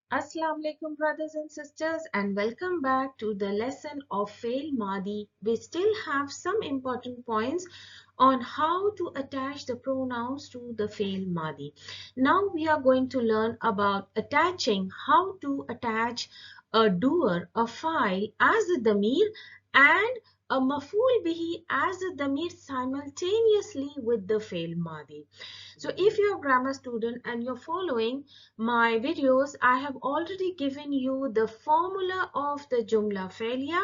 Assalamu alaikum brothers and sisters, and welcome back to the lesson of Fel Maadi. We still have some important points on how to attach the pronouns to the Fel Maadi. Now we are going to learn about how to attach a doer, a file as a damir and a maful bihi as a damir simultaneously with the Fel Maadi. So if you're a grammar student and you're following my videos, I have already given you the formula of the Jumla failure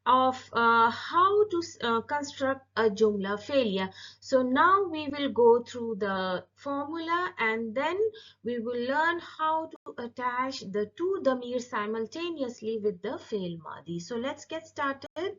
of how to construct a Jumla failure. So now we will go through the formula and then we will learn how to attach the two damir simultaneously with the fail Madi. So let's get started.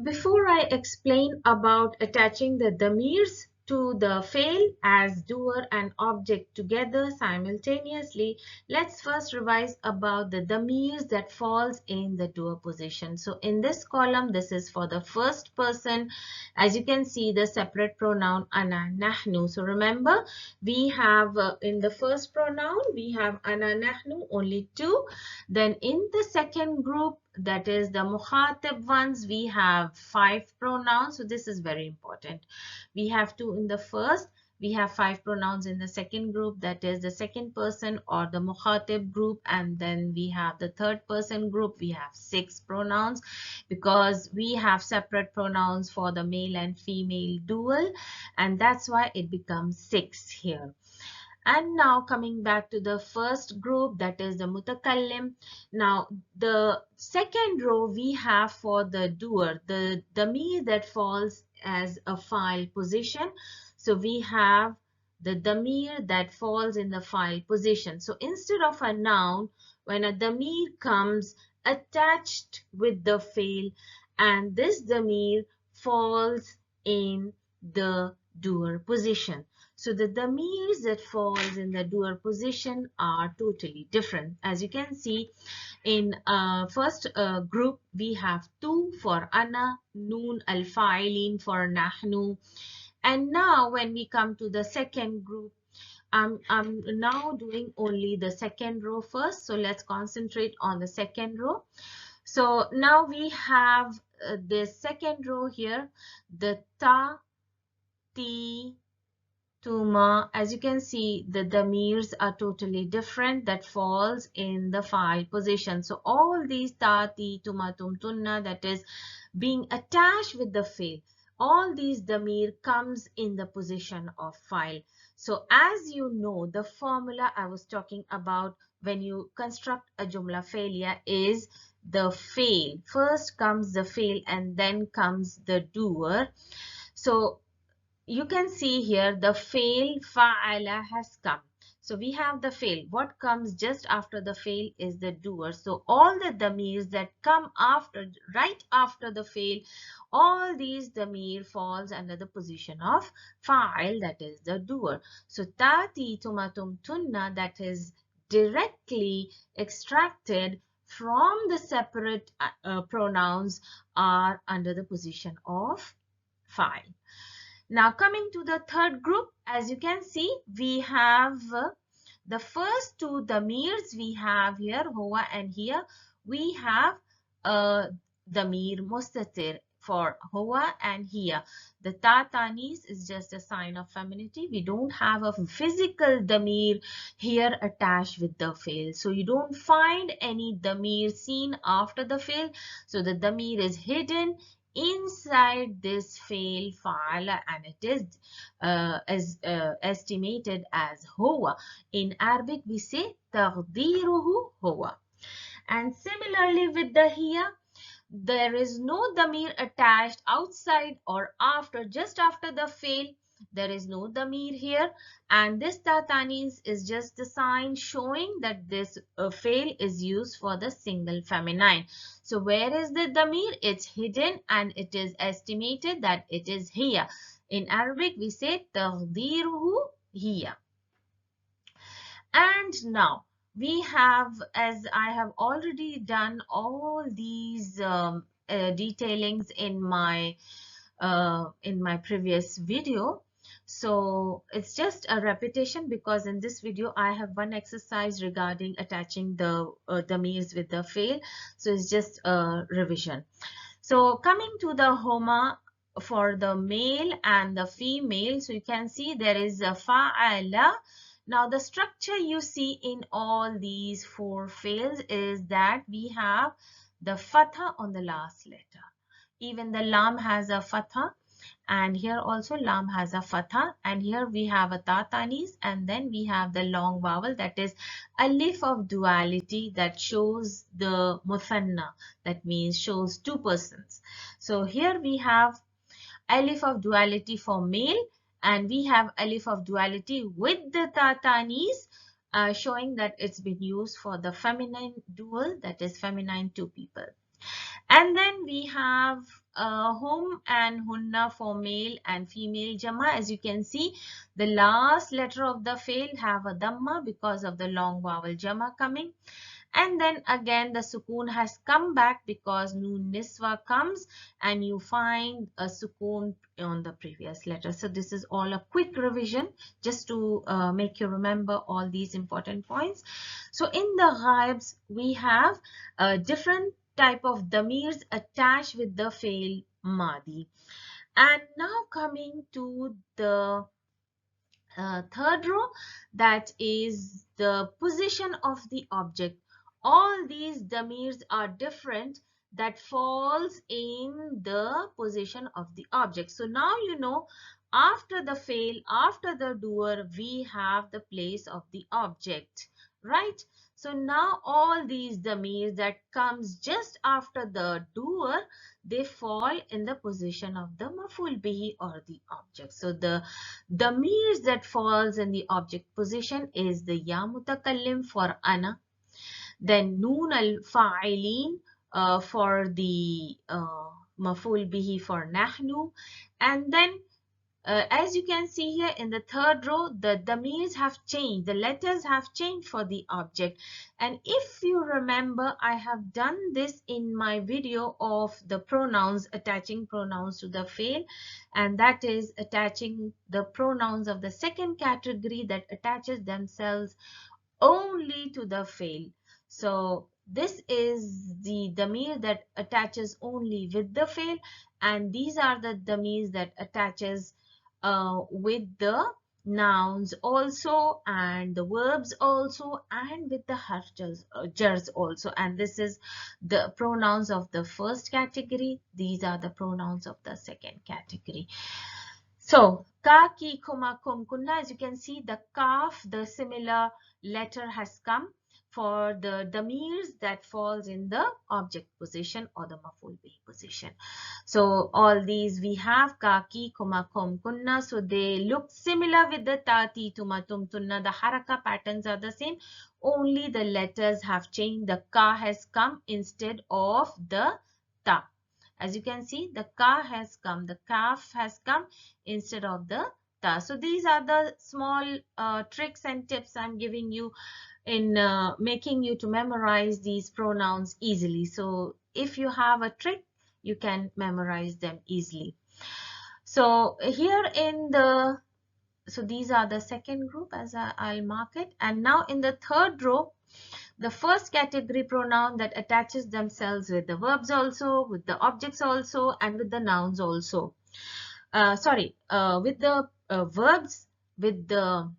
Before I explain about attaching the damirs to the fail as doer and object together simultaneously, let's first revise about the damirs that falls in the doer position. So in this column, this is for the first person. As you can see, the separate pronoun ana, nahnu. So remember, we have in the first pronoun, we have ana, nahnu, only two. Then in the second group, that is the mukhatib ones, we have 5 pronouns. So this is very important. We have 2 in the first, we have 5 pronouns in the second group, that is the second person or the mukhatib group, and then we have the third person group, we have 6 pronouns because we have separate pronouns for the male and female dual, and that's why it becomes 6 here. And now coming back to the first group, that is the mutakallim. Now the second row we have for the doer, the damir that falls as a file position. So we have the damir that falls in the file position. So instead of a noun, when a damir comes attached with the fail, and this damir falls in the doer position. So the damirs that falls in the doer position are totally different. As you can see, in first group, we have 2 for ana, noon al-fa'ilin for nahnu. And now when we come to the second group, I'm now doing only the second row first. So let's concentrate on the second row. So now we have the second row here, the ta, ti, Tuma. As you can see, the damirs are totally different that falls in the file position. So all these tati, tuma, tum, tunna, that is being attached with the fail, all these damir comes in the position of file. So as you know, the formula I was talking about when you construct a Jumla failure is the fail. First comes the fail and then comes the doer. So you can see here the fail fa'ala has come. So we have the fail. What comes just after the fail is the doer. So all the damirs that come after, right after the fail, all these damir falls under the position of fa'il, that is the doer. So tati, tumatum, tunna, that is directly extracted from the separate pronouns, are under the position of fa'il. Now coming to the third group, as you can see, we have the first two damirs we have here, huwa, and here we have damir mustatir for huwa, and here the ta tanis is just a sign of femininity. We don't have a physical damir here attached with the fail. So you don't find any damir seen after the fail. So the damir is hidden inside this fail fa'ala, and it is estimated as huwa. In Arabic we say taqdiruhu huwa. And similarly with the here, there is no damir attached outside or after, just after the fail. There is no damir here, and this tatanis is just the sign showing that this fail is used for the single feminine. So where is the damir? It's hidden and it is estimated that it is here. In Arabic we say taqdiruhu here. And now we have, as I have already done all these detailings in my previous video. So it's just a repetition because in this video I have one exercise regarding attaching the damirs with the fail. So it's just a revision. So coming to the homa for the male and the female, so you can see there is a fa'ala. Now the structure you see in all these four fails is that we have the fatha on the last letter. Even the lam has a fatha, and here also lam has a fatha, and here we have a ta tanis, and then we have the long vowel, that is alif of duality, that shows the muthanna, that means shows two persons. So here we have alif of duality for male, and we have alif of duality with the ta tanis, showing that it's been used for the feminine dual, that is feminine two people. And then we have hum and hunna for male and female jama. As you can see, the last letter of the fail have a dhamma because of the long vowel jama coming. And then again the sukoon has come back because noon niswa comes, and you find a sukoon on the previous letter. So this is all a quick revision just to make you remember all these important points. So in the ghaibs we have different type of damirs attached with the fail Maadi. And now coming to the third row, that is the position of the object. All these damirs are different that falls in the position of the object. So now you know, after the fail, after the doer, we have the place of the object, right? So now all these damirs that comes just after the doer, they fall in the position of the maful bihi or the object. So the damirs that falls in the object position is the ya mutakallim for ana, then noon al fa'ilin for the maful bihi for nahnu, and then as you can see here in the third row, the damirs have changed, the letters have changed for the object. And if you remember, I have done this in my video of the pronouns, attaching pronouns to the fail, and that is attaching the pronouns of the second category that attaches themselves only to the fail. So this is the damir that attaches only with the fail, and these are the damirs that attaches with the nouns also, and the verbs also, and with the harfs jars also. And this is the pronouns of the first category. These are the pronouns of the second category. So ka, ki, kuma, kum, kunna, as you can see, the kaf, the similar letter has come for the damirs that falls in the object position or the maful bihi position. So all these we have ka, ki, kuma, kum, kunna. So they look similar with the ta, ti, tuma, tum, tunna. The haraka patterns are the same. Only the letters have changed. The ka has come instead of the ta. As you can see, the ka has come, the kaf has come instead of the ta. So these are the small tricks and tips I'm giving you in making you to memorize these pronouns easily. So if you have a trick, you can memorize them easily. So here in the, so these are the second group, as I'll mark it. And now in the third row, the first category pronoun that attaches themselves with the verbs also, with the objects also, and with the nouns also. With the verbs, with the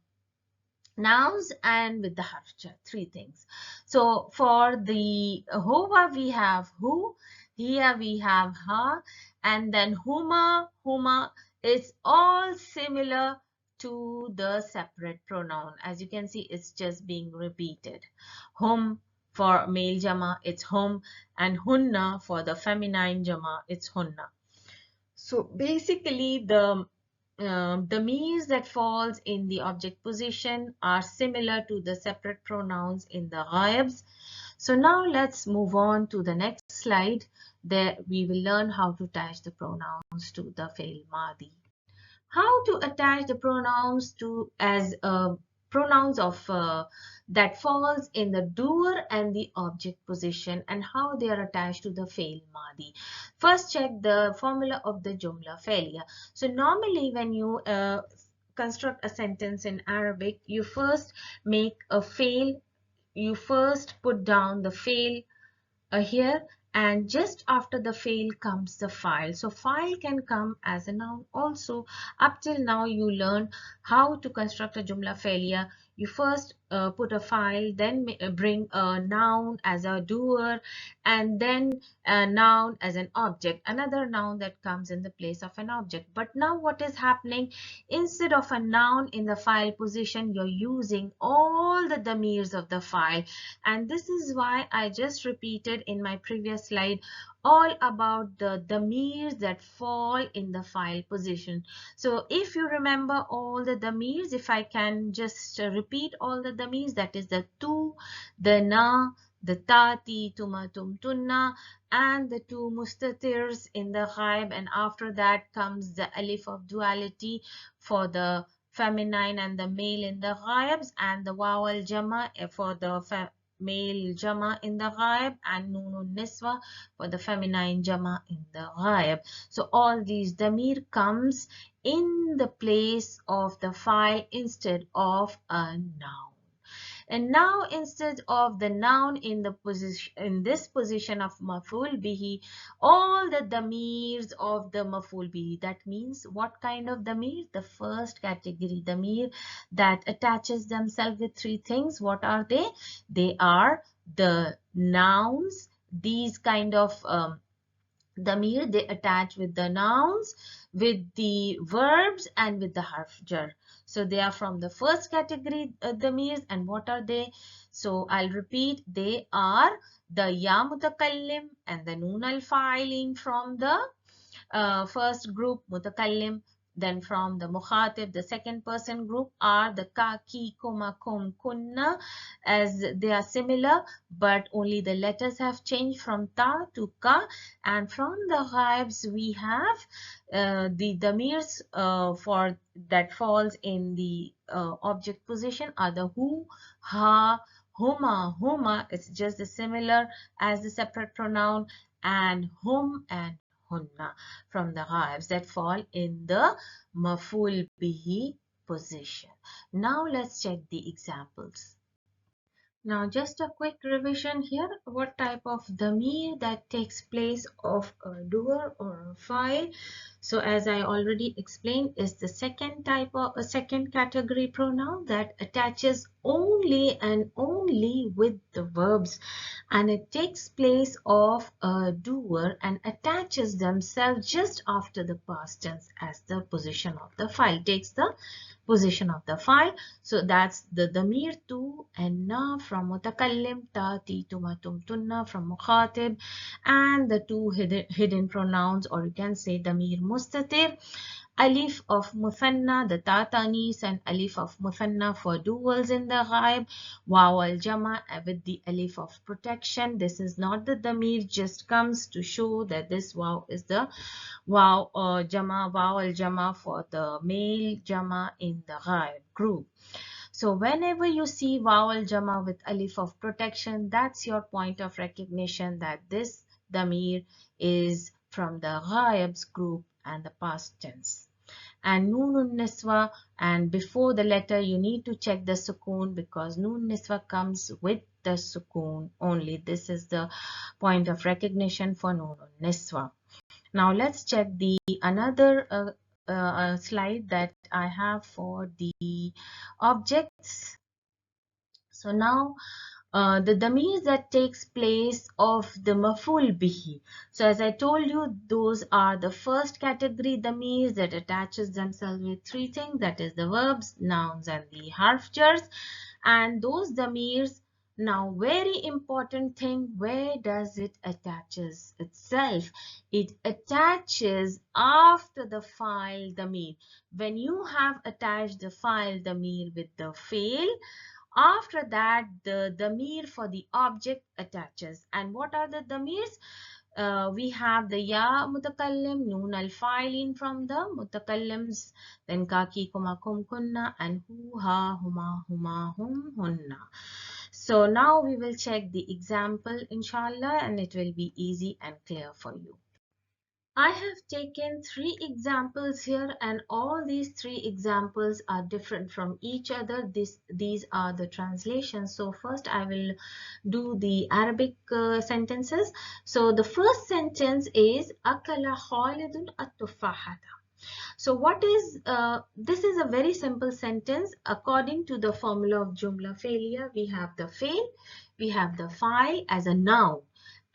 nouns, and with the harf, three things. So for the hova we have hu, here we have ha, and then huma, huma is all similar to the separate pronoun. As you can see, it's just being repeated. Hum for male jama, it's hum, and hunna for the feminine jama, it's hunna. So basically the means that falls in the object position are similar to the separate pronouns in the ghaibs. So now let's move on to the next slide. There we will learn how to attach the pronouns to the fail Maadi. How to attach the pronouns to as pronouns of that falls in the doer and the object position, and how they are attached to the fail Maadi. First check the formula of the Jumla failure. So normally when you construct a sentence in Arabic, you first make a fail. You first put down the fail here, and just after the fail comes the file. So file can come as a noun also. Up till now you learned how to construct a jumla failure. You first put a file, then bring a noun as a doer, and then a noun as an object, another noun that comes in the place of an object. But now what is happening, instead of a noun in the file position, you're using all the damirs of the file. And this is why I just repeated in my previous slide all about the damirs that fall in the file position. So if you remember all the damirs, if I can just repeat all the damirs, that is the tu, the na, the tati, tuma, tum, tunna, and the two mustatirs in the ghaib, and after that comes the alif of duality for the feminine and the male in the ghaibs, and the waw al jama for the male jama in the ghaib, and noon niswa for the feminine jama in the ghaib. So all these damir comes in the place of the file instead of a noun. And now instead of the noun in the position, in this position of maf'ul bihi, all the damirs of the maf'ul bihi, that means what kind of damir? The first category damir that attaches themselves with three things. What are they? They are the nouns. These kind of damir, they attach with the nouns, with the verbs, and with the harf jar. So they are from the first category damirs. And what are they? So I'll repeat, they are the ya mutakallim and the noon al fa'ilin from the first group mutakallim. Then from the mukhatib, the second person group, are the ka, ki, kuma, kum, kunna, as they are similar, but only the letters have changed from ta to ka. And from the ghaibs, we have the damirs for that falls in the object position are the hu, ha, huma, huma. It's just the similar as the separate pronoun, and hum and hunna from the ghaibs that fall in the maf'ul bihi position. Now let's check the examples. Now just a quick revision here. What type of dhamir that takes place of a doer or a file? So as I already explained, is the second type of a second category pronoun that attaches only and only with the verbs, and it takes place of a doer and attaches themselves just after the past tense as the position of the file takes the position of the file. So that's the damir tu and na from mutakallim, ta, ti, tuma, tum, tunna from mukhatib, and the two hidden pronouns, or you can say damir mustatir, alif of muthanna, the ta tanis, and alif of muthanna for duals in the ghaib, waw al jama with the alif of protection. This is not the damir, just comes to show that this waw is the waw al jama for the male jama in the ghaib group. So whenever you see waw al jama with alif of protection, that's your point of recognition that this damir is from the ghaib's group and the past tense. And noon niswa, and before the letter you need to check the sukoon, because noon niswa comes with the sukoon only. This is the point of recognition for noon niswa. Now let's check the another slide that I have for the objects. So now the damir that takes place of the maf'ul bihi. So as I told you, those are the first category damirs that attaches themselves with three things, that is the verbs, nouns, and the harf jars. And those damirs, now very important thing, where does it attaches itself? It attaches after the file damir. When you have attached the file damir with the fail, after that the damir for the object attaches. And what are the damirs? We have the ya mutakallim, noon al fa'ilin from the mutakallims, then ka, ki, kuma, kum, kunna, and hu, ha, huma, huma, hum, hunna. So now we will check the example inshallah, and it will be easy and clear for you. I have taken 3 examples here, and all these 3 examples are different from each other. These are the translations. So first I will do the Arabic sentences. So the first sentence is Akala Khalidun at-tufahata. So what is this is a very simple sentence. According to the formula of Jumla failure, we have the fail, we have the file as a noun,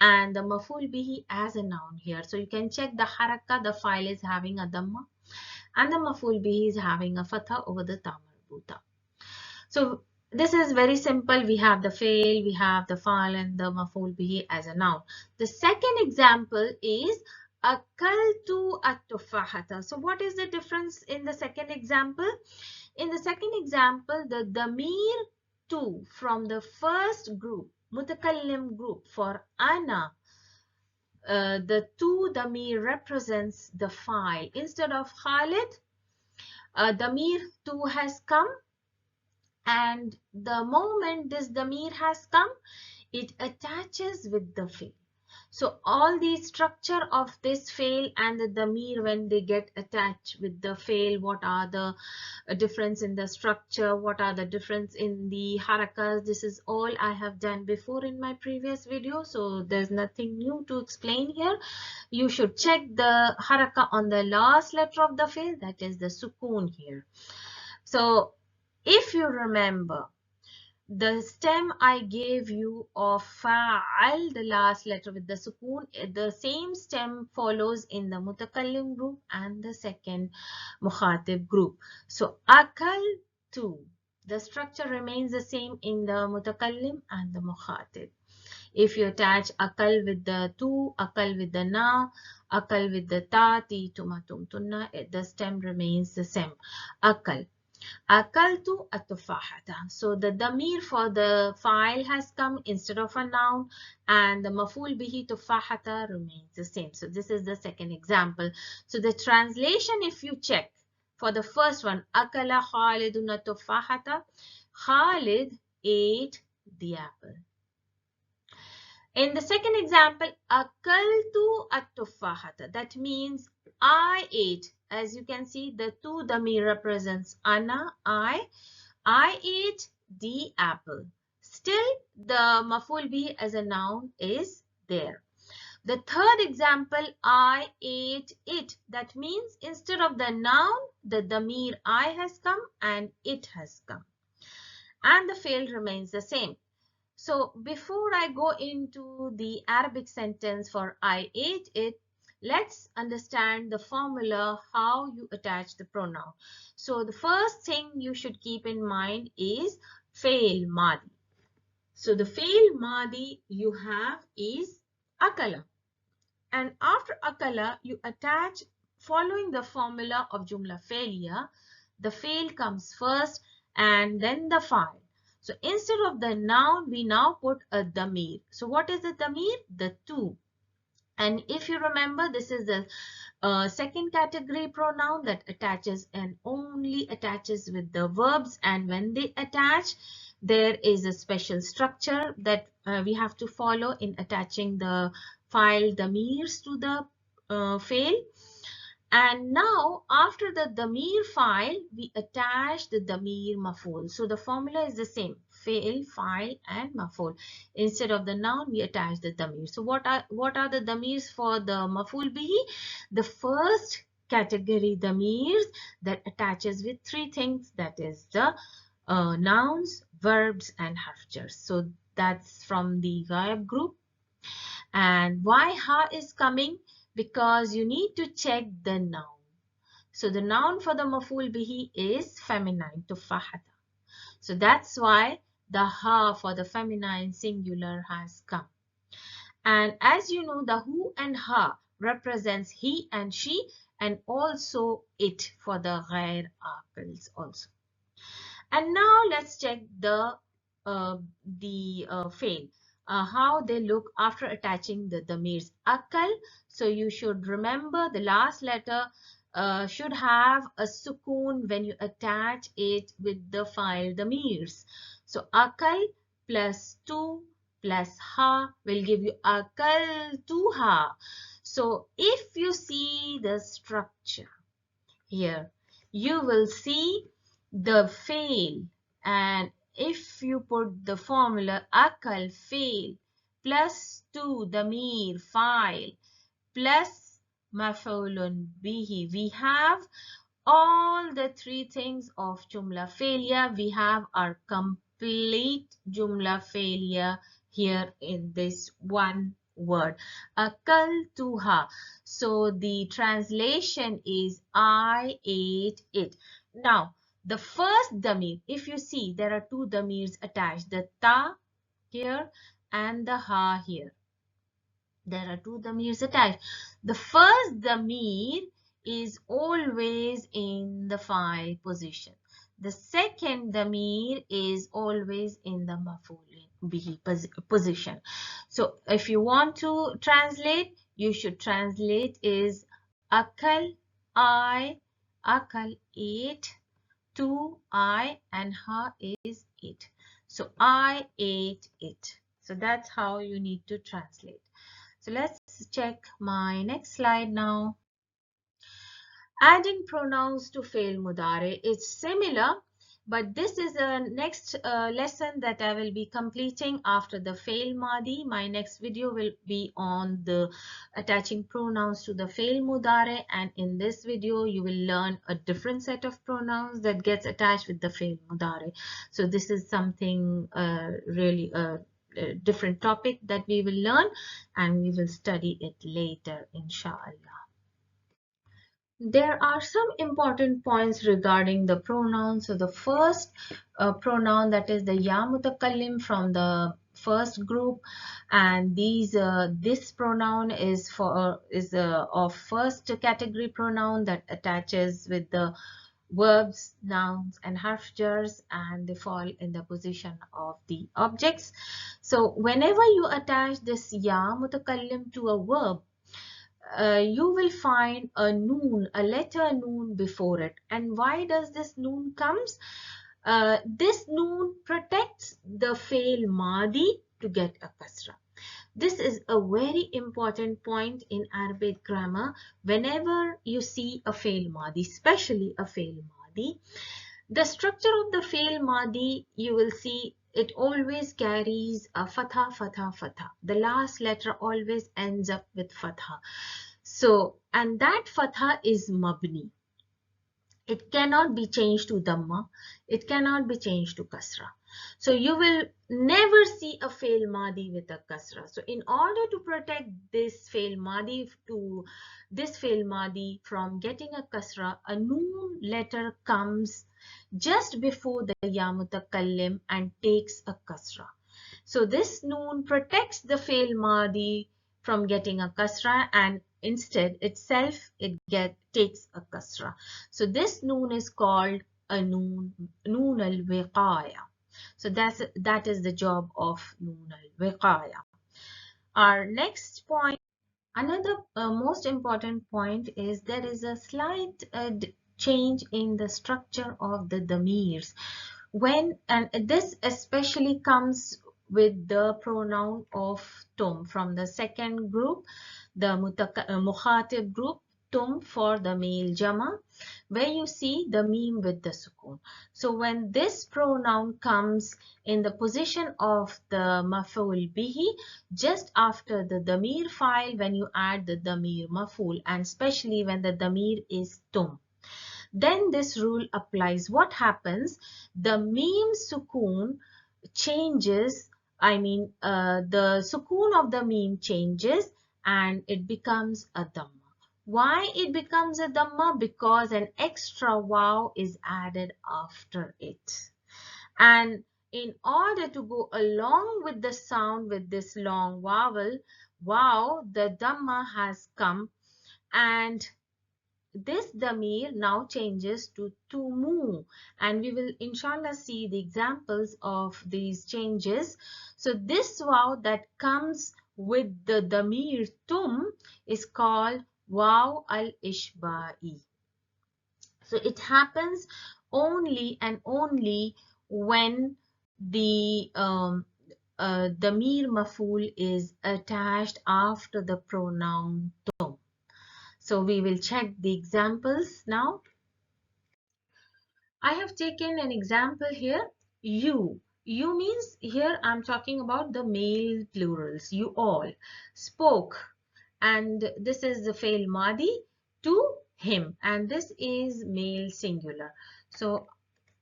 and the maful bihi as a noun here. So you can check the haraka, the file is having a dhamma, and the maful bihi is having a fatha over the ta marbuta. So this is very simple. We have the fail, we have the file, and the maful bihi as a noun. The second example is akaltu at-tufahata. So what is the difference in the second example? In the second example, the damir tu from the first group, mutakallim group for ana, the tu damir represents the file. Instead of Khalid, damir tu has come, and the moment this damir has come, it attaches with the fail. So all the structure of this fail and the damir, when they get attached with the fail, what are the difference in the structure, what are the difference in the harakas, this is all I have done before in my previous video, so there's nothing new to explain here. You should check the haraka on the last letter of the fail, that is the sukoon here. So if you remember, the stem I gave you of fa'al, the last letter with the sukoon, the same stem follows in the mutakallim group and the second mukhatib group. So akal tu, the structure remains the same in the mutakallim and the mukhatib. If you attach akal with the tu, akal with the na, akal with the ta, ti, tuma, tum, tunna, the stem remains the same. Akal. Akaltu at-tufahata. So the damir for the file has come instead of a noun, and the maful bihi tufahata remains the same. So this is the second example. So the translation, if you check for the first one, akala Khalidun at-tufahata, Khalid ate the apple. In the second example, akaltu at-tufahata, that means I ate. As you can see, the tu damir represents ana, I ate the apple. Still, the maful bihi as a noun is there. The third example, I ate it. That means instead of the noun, the damir I has come and it has come. And the fail remains the same. So before I go into the Arabic sentence for I ate it, let's understand the formula how you attach the pronoun. So the first thing you should keep in mind is Fel Maadi. So the Fel Maadi you have is akala. And after akala, you attach following the formula of Jumla failure. The fail comes first and then the file. So instead of the noun, we now put a damir. So what is the damir? The tu. And if you remember, this is the second category pronoun that attaches and only attaches with the verbs. And when they attach, there is a special structure that we have to follow in attaching the file damirs to the fail. And now after the damir file, we attach the damir maful. So the formula is the same, fail, file and maful. Instead of the noun, we attach the damir. So what are the damirs for the maful bihi? The first category damirs that attaches with 3 things, that is the nouns, verbs and harfjars. So that's from the ghaib group. And why ha is coming? Because you need to check the noun. So the noun for the maful bihi is feminine, tufahata. So that's why the ha for the feminine singular has come. And as you know, the hu and ha represents he and she, and also it for the ghair aqils also. And now let's check the fail. How they look after attaching the damirs. Akal, so you should remember the last letter should have a sukoon when you attach it with the file damirs. So akal plus tu plus ha will give you akal tu ha. So if you see the structure here, you will see the fail, and if you put the formula akal fail plus to damir file plus maf'ulun bihi, we have all the three things of jumla failure. We have our complete jumla failure here in this one word, akaltuha. So the translation is I ate it. Now the first damir, if you see, there are two damirs attached, the ta here and the ha here. There are two damirs attached. The first damir is always in the file position. The second damir is always in the maf'ul bihi position. So if you want to translate, you should translate is akal, I, akal, ate, to, I, and ha is it. So I ate it. So that's how you need to translate. So let's check my next slide now. Adding pronouns to Fel Mudare is similar, but this is a next lesson that I will be completing after the Fel Maadi. My next video will be on the attaching pronouns to the Fel Mudare, and in this video you will learn a different set of pronouns that gets attached with the Fel Mudare. So this is something really a different topic that we will learn, and we will study it later, inshallah. There are some important points regarding the pronouns. So the first pronoun, that is the ya mutakallim from the first group, and this pronoun is of first category pronoun that attaches with the verbs, nouns, and harf jars, and they fall in the position of the objects. So whenever you attach this ya mutakallim to a verb, you will find a noon, a letter noon before it. And why does this noon comes? This noon protects the Fel Maadi to get a kasra. This is a very important point in Arabic grammar. Whenever you see a Fel Maadi, especially a Fel Maadi, the structure of the Fel Maadi, you will see it always carries a fatha, fatha, fatha. The last letter always ends up with fatha. So, and that fatha is mabni. It cannot be changed to dhamma. It cannot be changed to kasra. So you will never see a Fel Maadi with a kasra. So in order to protect this Fel Maadi from getting a kasra, a noon letter comes just before the ya mutakallim and takes a kasra. So this noon protects the Fel Maadi from getting a kasra, and instead itself it takes a kasra. So this noon is called a noon al-wiqaya. So that is the job of noon al-wiqaya. Our next point, another most important point, is there is a slight change in the structure of the damirs. And this especially comes with the pronoun of tum from the second group, the mukhatib group, tum for the male jama, where you see the meme with the sukoon. So when this pronoun comes in the position of the maf'ul bihi, just after the damir file, when you add the damir maf'ul, and especially when the damir is tum, then this rule applies. What happens? The meme sukoon changes, the sukoon of the meme changes and it becomes a dhamma. Why it becomes a dhamma? Because an extra waw is added after it. And in order to go along with the sound with this long vowel, wow, the dhamma has come, and this damir now changes to tumu, and we will inshallah see the examples of these changes. So this waw that comes with the damir tum is called waw al-ishba'i. So it happens only and only when the damir maf'ul is attached after the pronoun tum. So we will check the examples now. I have taken an example here. You. You means here I'm talking about the male plurals. You all spoke. And this is the Fel Maadi to him. And this is male singular. So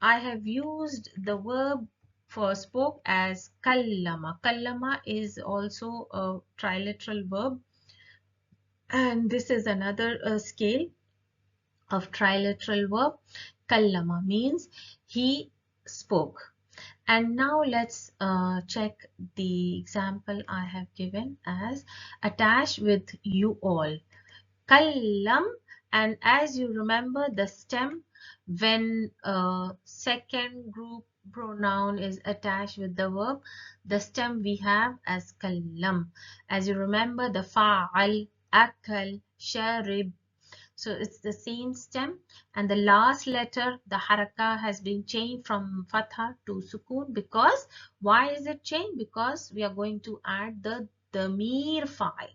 I have used the verb for spoke as kallama. Kallama is also a trilateral verb. And this is another scale of trilateral verb. Kallama means he spoke. And now let's check the example I have given as attached with you all. Kallam, and as you remember the stem when a second group pronoun is attached with the verb, the stem we have as kallam. As you remember the fa'al, akal, sharib. So it's the same stem, and the last letter, the haraka, has been changed from fatha to sukun. Because why is it changed? Because we are going to add the damir fa'il,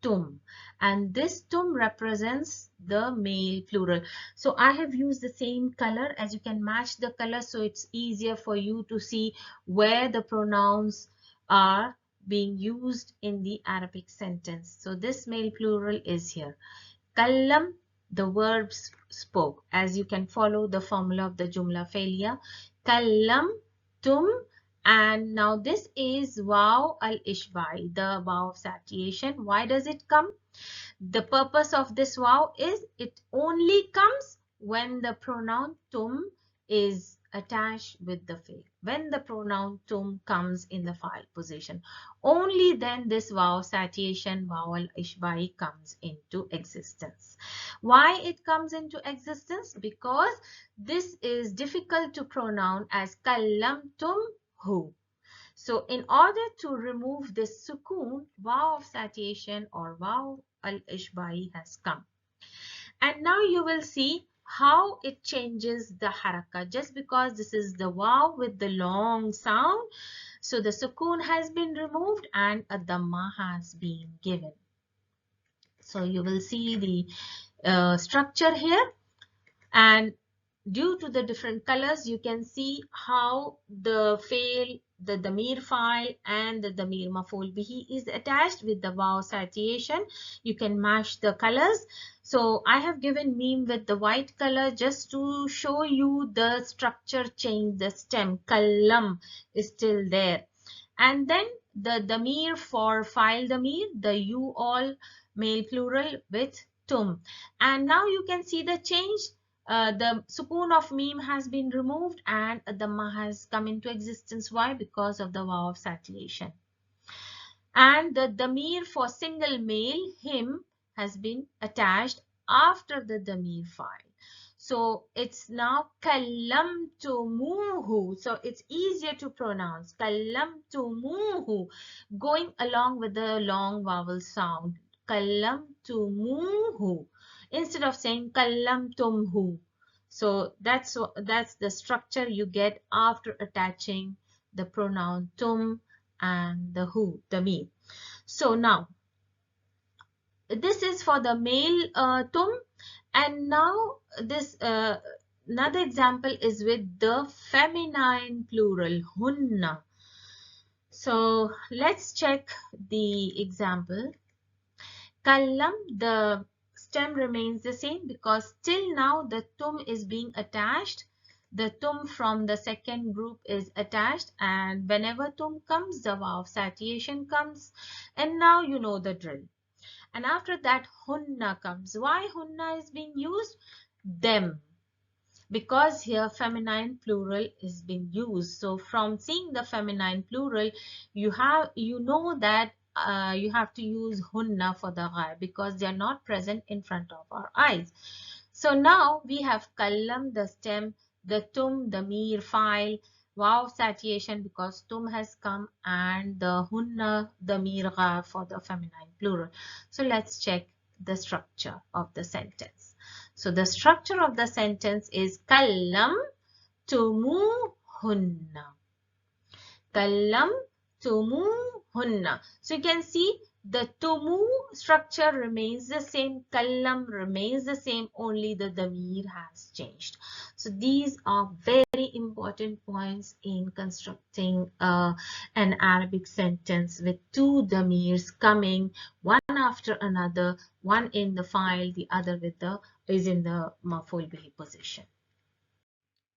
tum, and this tum represents the male plural. So I have used the same color. As you can match the color, so it's easier for you to see where the pronouns are being used in the Arabic sentence. So this male plural is here. Kallam, the verb spoke. As you can follow the formula of the Jumla Fe'liya. Kallam, tum, and now this is waw al-ishbai, the waw of satiation. Why does it come? The purpose of this waw is it only comes when the pronoun tum is attached with the fi'l. When the pronoun tum comes in the fa'il position, only then this waw satiation, waw al-ishbai, comes into existence. Why it comes into existence? Because this is difficult to pronounce as kallamtum hu. So in order to remove this sukoon, waw of satiation or waw al-ishbai has come. And now you will see how it changes the haraka. Just because this is the waw with the long sound, so the sukoon has been removed and a dhamma has been given. So you will see the structure here, and due to the different colors you can see how the fail, the damir fa'il and the damir maf'ul bihi is attached with the waw citation. You can match the colors. So I have given meme with the white color just to show you the structure change. The stem kallam is still there, and then the damir for fa'il damir, the you all male plural with tum. And now you can see the change. The sukoon of meme has been removed and a dhamma has come into existence. Why? Because of the waw of satiation. And the damir for single male, him, has been attached after the damir fa'il. So it's now kallamtumuhu. So it's easier to pronounce. Kallamtumuhu, going along with the long vowel sound. Kallamtumuhu, instead of saying kallamtumhu. So that's the structure you get after attaching the pronoun tum and the hu, the me. So now this is for the male tum, and now this another example is with the feminine plural hunna. So let's check the example. Kallam, the stem remains the same because till now the tum is being attached. The tum from the second group is attached, and whenever tum comes, the waw of satiation comes, and now you know the drill. And after that hunna comes. Why hunna is being used? Them. Because here feminine plural is being used. So from seeing the feminine plural, you know that you have to use hunna for the ghaib because they are not present in front of our eyes. So now we have kallam, the stem, the tum, the mir fa'il, waw satiation because tum has come, and the hunna, the mir ghaib for the feminine plural. So let's check the structure of the sentence. So the structure of the sentence is kallam tumuhunna. Kallam tumuhunna. So you can see The tumu structure remains the same, kallam remains the same, only the damir has changed. So these are very important points in constructing an Arabic sentence with two damirs coming one after another, one in the file, the other is in the maf'ul bihi position.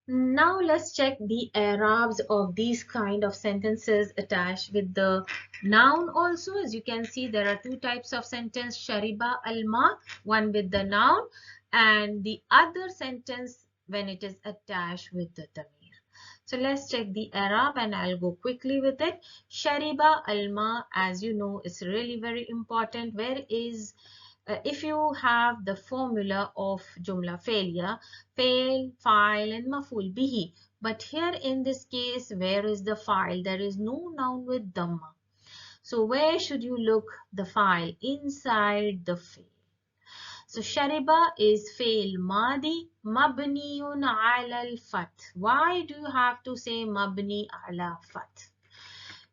Now let's check the Arabs of these kind of sentences attached with the noun also. As you can see, there are two types of sentence, Shariba Alma, one with the noun, and the other sentence when it is attached with the damir. So let's check the Arab and I'll go quickly with it. Shariba Alma, as you know, is really very important. Where is if you have the formula of Jumla failure, fail, file and maf'ul bihi. But here in this case, where is the file? There is no noun with dhamma. So where should you look the file? Inside the fail. So shariba is fail madi mabniyun ala al-fath. Why do you have to say mabni ala fath?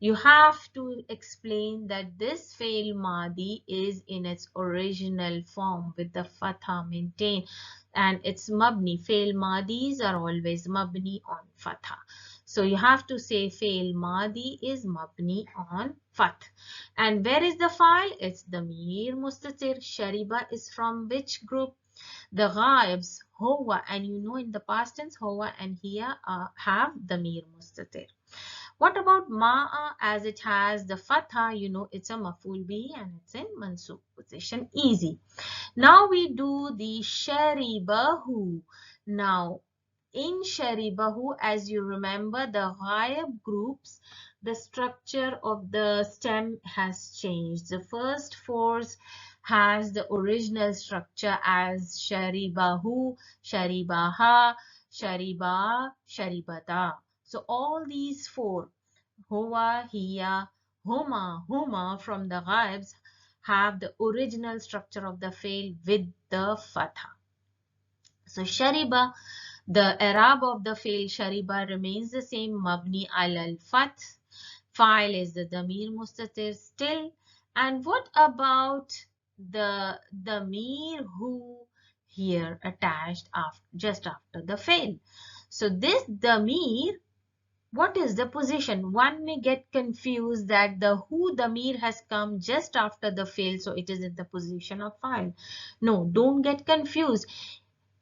You have to explain that this fail Maadi is in its original form with the fatha maintained, and it's mabni. Fail Maadis are always mabni on fatha. So you have to say fail Maadi is mabni on fath. And where is the file? It's damir mustatir. Shariba is from which group? The ghaibs, huwa, and you know in the past tense huwa and hiya have damir mustatir. What about ma'a? As it has the fatha, you know it's a maf'ul bihi and it's in mansub position. Easy. Now we do the sharibahu. Now in sharibahu, as you remember, the ghaib groups, the structure of the stem has changed. The first force has the original structure as sharibahu, sharibaha, shariba, sharibata. So all these four, huwa, hiya, huma from the ghaibs have the original structure of the fail with the fatha. So shariba, the Arab of the fail shariba remains the same, mabni al fath. File is the damir mustatir still. And what about the damir who here attached just after the fail? So this damir, what is the position? One may get confused that the who damir has come just after the fail, so it is in the position of file. No, don't get confused.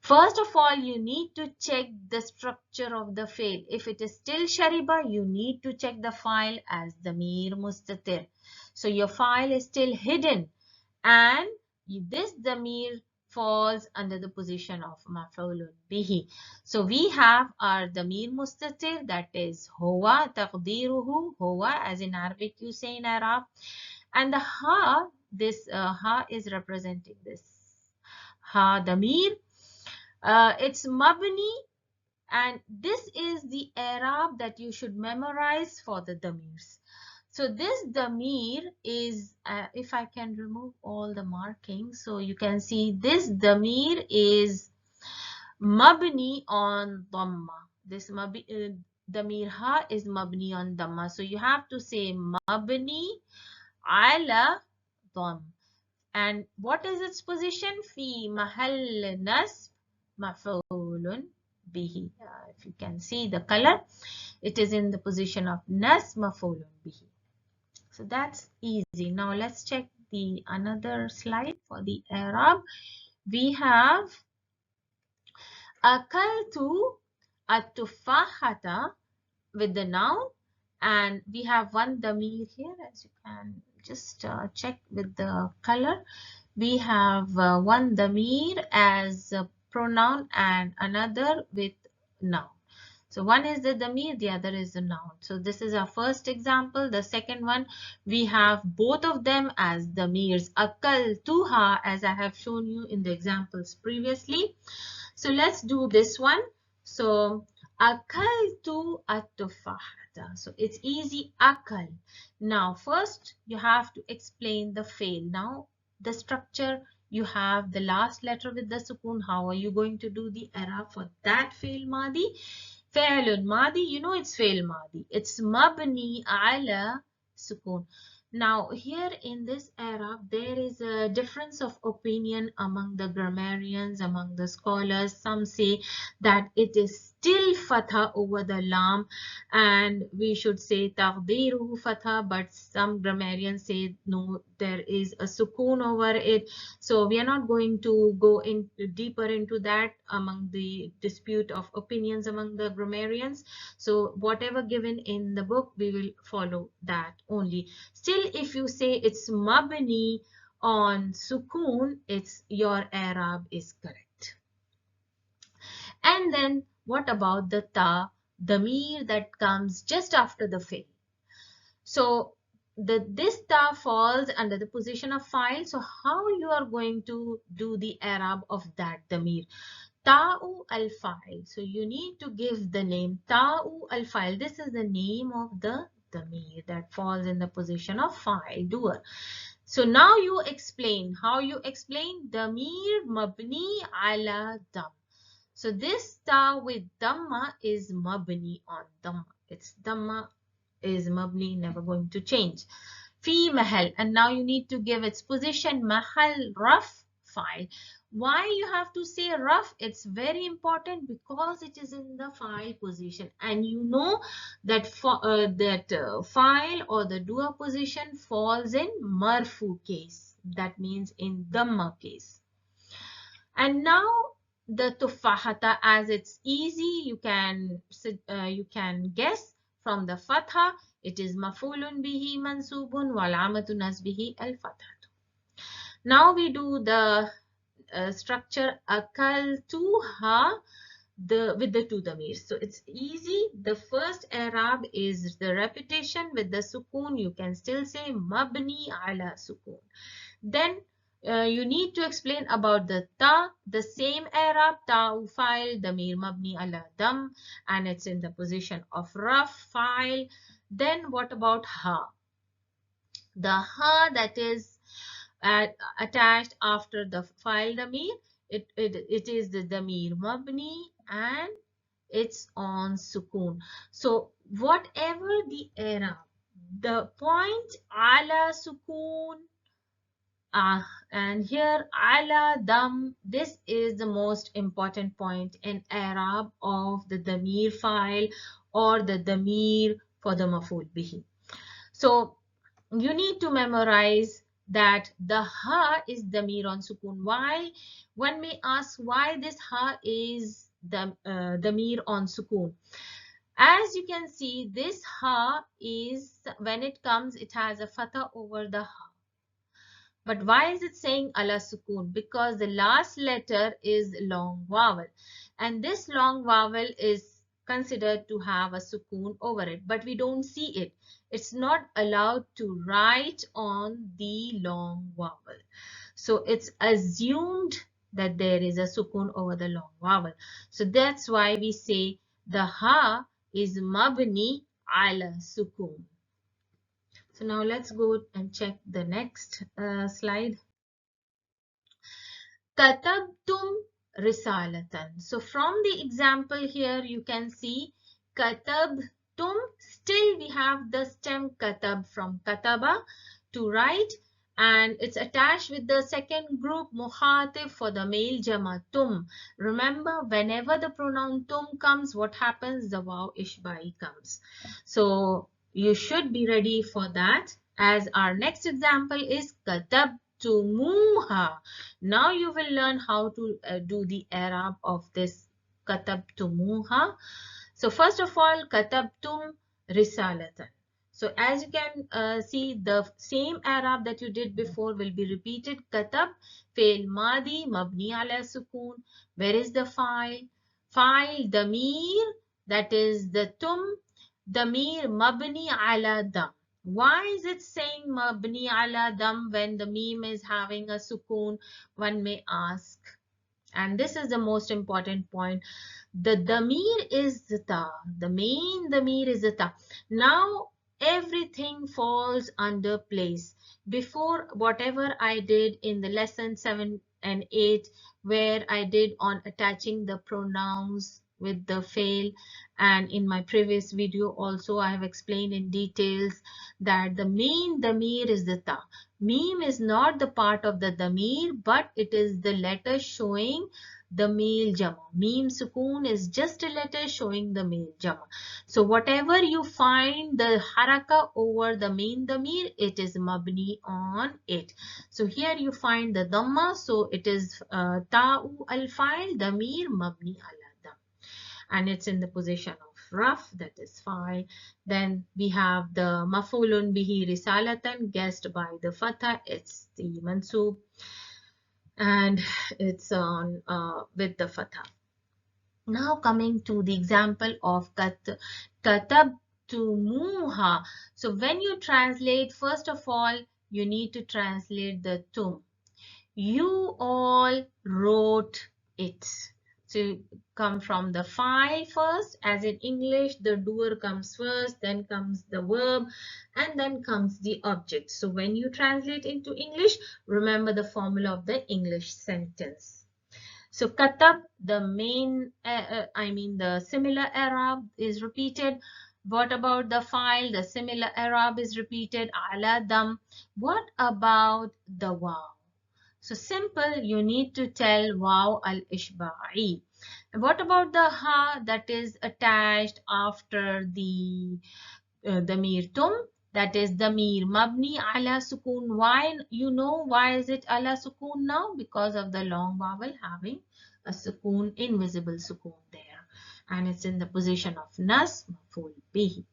First of all, you need to check the structure of the fail. If it is still shariba, you need to check the file as damir mustatir. So your file is still hidden and this damir falls under the position of maf'ulun bihi. So we have our damir mustatir, that is huwa, taqdiruhu, huwa, as in Arabic you say in Arab. And the ha, this ha is representing this ha damir. It's mabni, and this is the Arab that you should memorize for the damirs. So this damir is, if I can remove all the markings, so you can see this damir is mabni on dhamma. This damir ha is mabni on dhamma. So you have to say mabni ala dhamm. And what is its position? Fi mahall nasb maf'ulun bihi. If you can see the color, it is in the position of nasb maf'ulun bihi. So that's easy. Now let's check the another slide for the Arab. We have akaltu at-tufahata with the noun, and we have one damir here, as you can just check with the color. We have one damir as a pronoun and another with noun. So one is the damir, the other is the noun. So this is our first example. The second one, we have both of them as damirs. Akaltuha, as I have shown you in the examples previously. So let's do this one. So akaltu at-tufahata. So it's easy, akal. Now first you have to explain the fail. Now the structure, you have the last letter with the sukun. How are you going to do the Arab for that fail Maadi? Fi'lun Maadi, you know it's fail Maadi. It's mabni ala sukoon. Now here in this Arab, there is a difference of opinion among the grammarians, among the scholars. Some say that it is still fatha over the lam and we should say taqdiruhu fatha, but some grammarians say no, there is a sukoon over it. So we are not going to go deeper into that among the dispute of opinions among the grammarians. So whatever given in the book, we will follow that only. Still, if you say it's mabni on sukoon, it's your Arab is correct. And then what about the ta, the damir that comes just after the fi'l? So this ta falls under the position of file. So how you are going to do the Arab of that damir? Ta'u al-fa'il. So you need to give the name Ta'u al-fa'il. This is the name of the damir that falls in the position of fa'il, doer. So now you explain. How you explain? Damir mabni ala dam. So this ta with dhamma is mabni on dhamma. It's dhamma is mabni, never going to change. Fi mahal, and now you need to give its position mahal raf file. Why you have to say raf? It's very important because it is in the file position, and you know that file or the dua position falls in marfu case. That means in dhamma case. And now the tufahata, as it's easy, you can guess from the fatha. It is mafulun bihi mansubun wal amatu nasbihi al fathatu. Now we do the structure akaltuha with the two damirs. So it's easy. The first Arab is the repetition with the sukoon. You can still say mabni ala sukoon. Then you need to explain about the ta, the same Arab, ta file, damir mabni ala dam, and it's in the position of raf file. Then what about ha? The ha that is attached after the file damir, it is the damir mabni and it's on sukoon. So whatever the Arab, the point ala sukoon, and here ala dam, this is the most important point in Arab of the damir file or the damir for the maful bihi. So you need to memorize that the ha is damir on sukoon. Why? One may ask why this ha is the damir on sukoon. As you can see, this ha is, when it comes, it has a fatha over the ha. But why is it saying ala sukoon? Because the last letter is long vowel, and this long vowel is considered to have a sukoon over it, but we don't see it. It's not allowed to write on the long vowel. So it's assumed that there is a sukoon over the long vowel. So that's why we say the ha is mabni ala sukoon. So now let's go and check the next slide. Katabtum risalatan. So from the example here, you can see katabtum. Still we have the stem katab from kataba, to write, and it's attached with the second group muhatif for the male jama tum. Remember, whenever the pronoun tum comes, what happens? The waw ishbai comes. So you should be ready for that, as our next example is katabtumuha. Now you will learn how to do the Arab of this katabtumuha. So first of all, katabtum risalatan. So as you can see, the same Arab that you did before will be repeated. Katab, Fel Maadi, mabni ala sukoon. Where is the file? File, damir, that is the tum, damir mabni ala dam. Why is it saying mabni ala dam when the meme is having a sukoon? One may ask. And this is the most important point. The damir is the ta. The main damir is the ta. Now everything falls under place. Before, whatever I did in the lesson 7 and 8, where I did on attaching the pronouns with the fail, and in my previous video also I have explained in details that the main damir is the ta. Meme is not the part of the damir, but it is the letter showing the male jama. Meme sukoon is just a letter showing the male jama. So whatever you find the haraka over the main damir, it is mabni on it. So here you find the dhamma, so it is ta'u al-fa'il damir mabni ala dam, and it's in the position of raf, that is fa'il. Then we have the maf'ulun bihi risalatan, guessed by the fatha, it's the mansub, and it's on with the fatha. Now coming to the example of katabtumuha. So when you translate, first of all, you need to translate the tum. You all wrote it. So you come from the file first, as in English, the doer comes first, then comes the verb, and then comes the object. So when you translate into English, remember the formula of the English sentence. So katab, the main, the similar Arab is repeated. What about the file? The similar Arab is repeated. Ala dam. What about the wow? So simple, you need to tell wow al-ishba'i. What about the ha that is attached after the damir tum? That is damir mabni ala sukoon. Why? You know why is it ala sukoon now? Because of the long vowel having a sukoon, invisible sukoon there. And it's in the position of nas maf'ul bihi.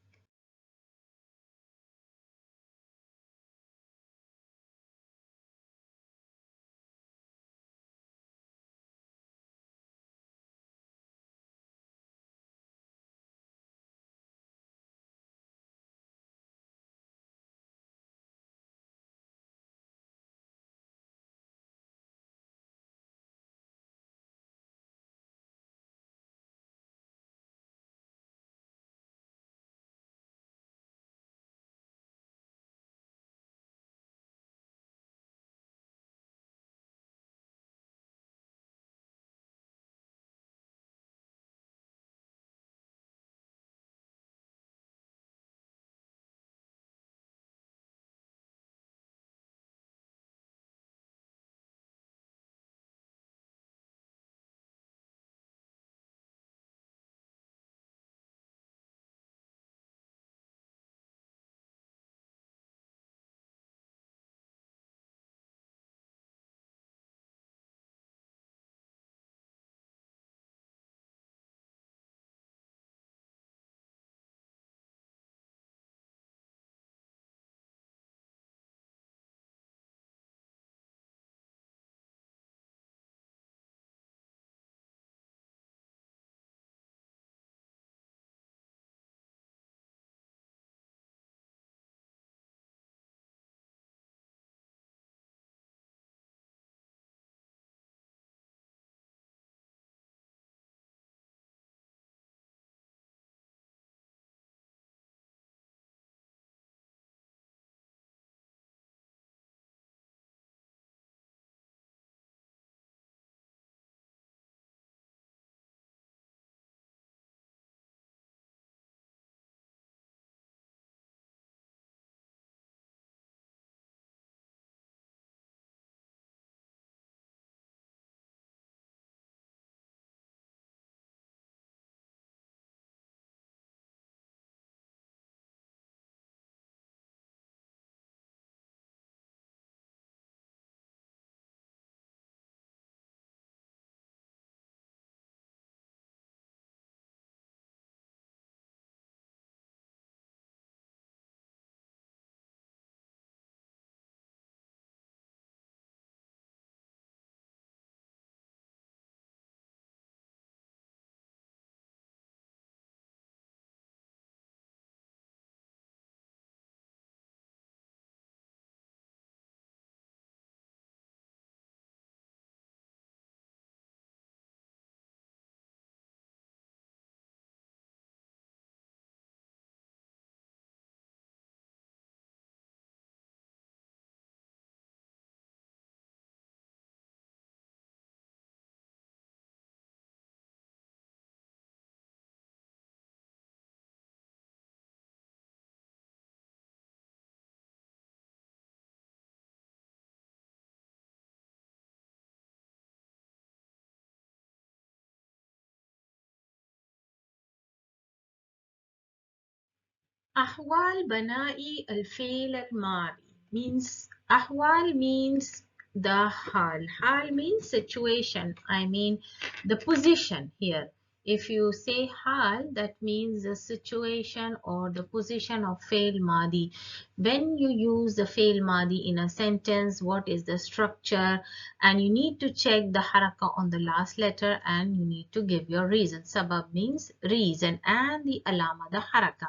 أحوال بناء الفعل الماضي means أحوال means the hal. Hal means situation. I mean the position here. If you say hal, that means the situation or the position of فعل ماضي. When you use the فعل ماضي in a sentence, what is the structure? And you need to check the haraka on the last letter and you need to give your reason. Sabab means reason and the alama, the haraka.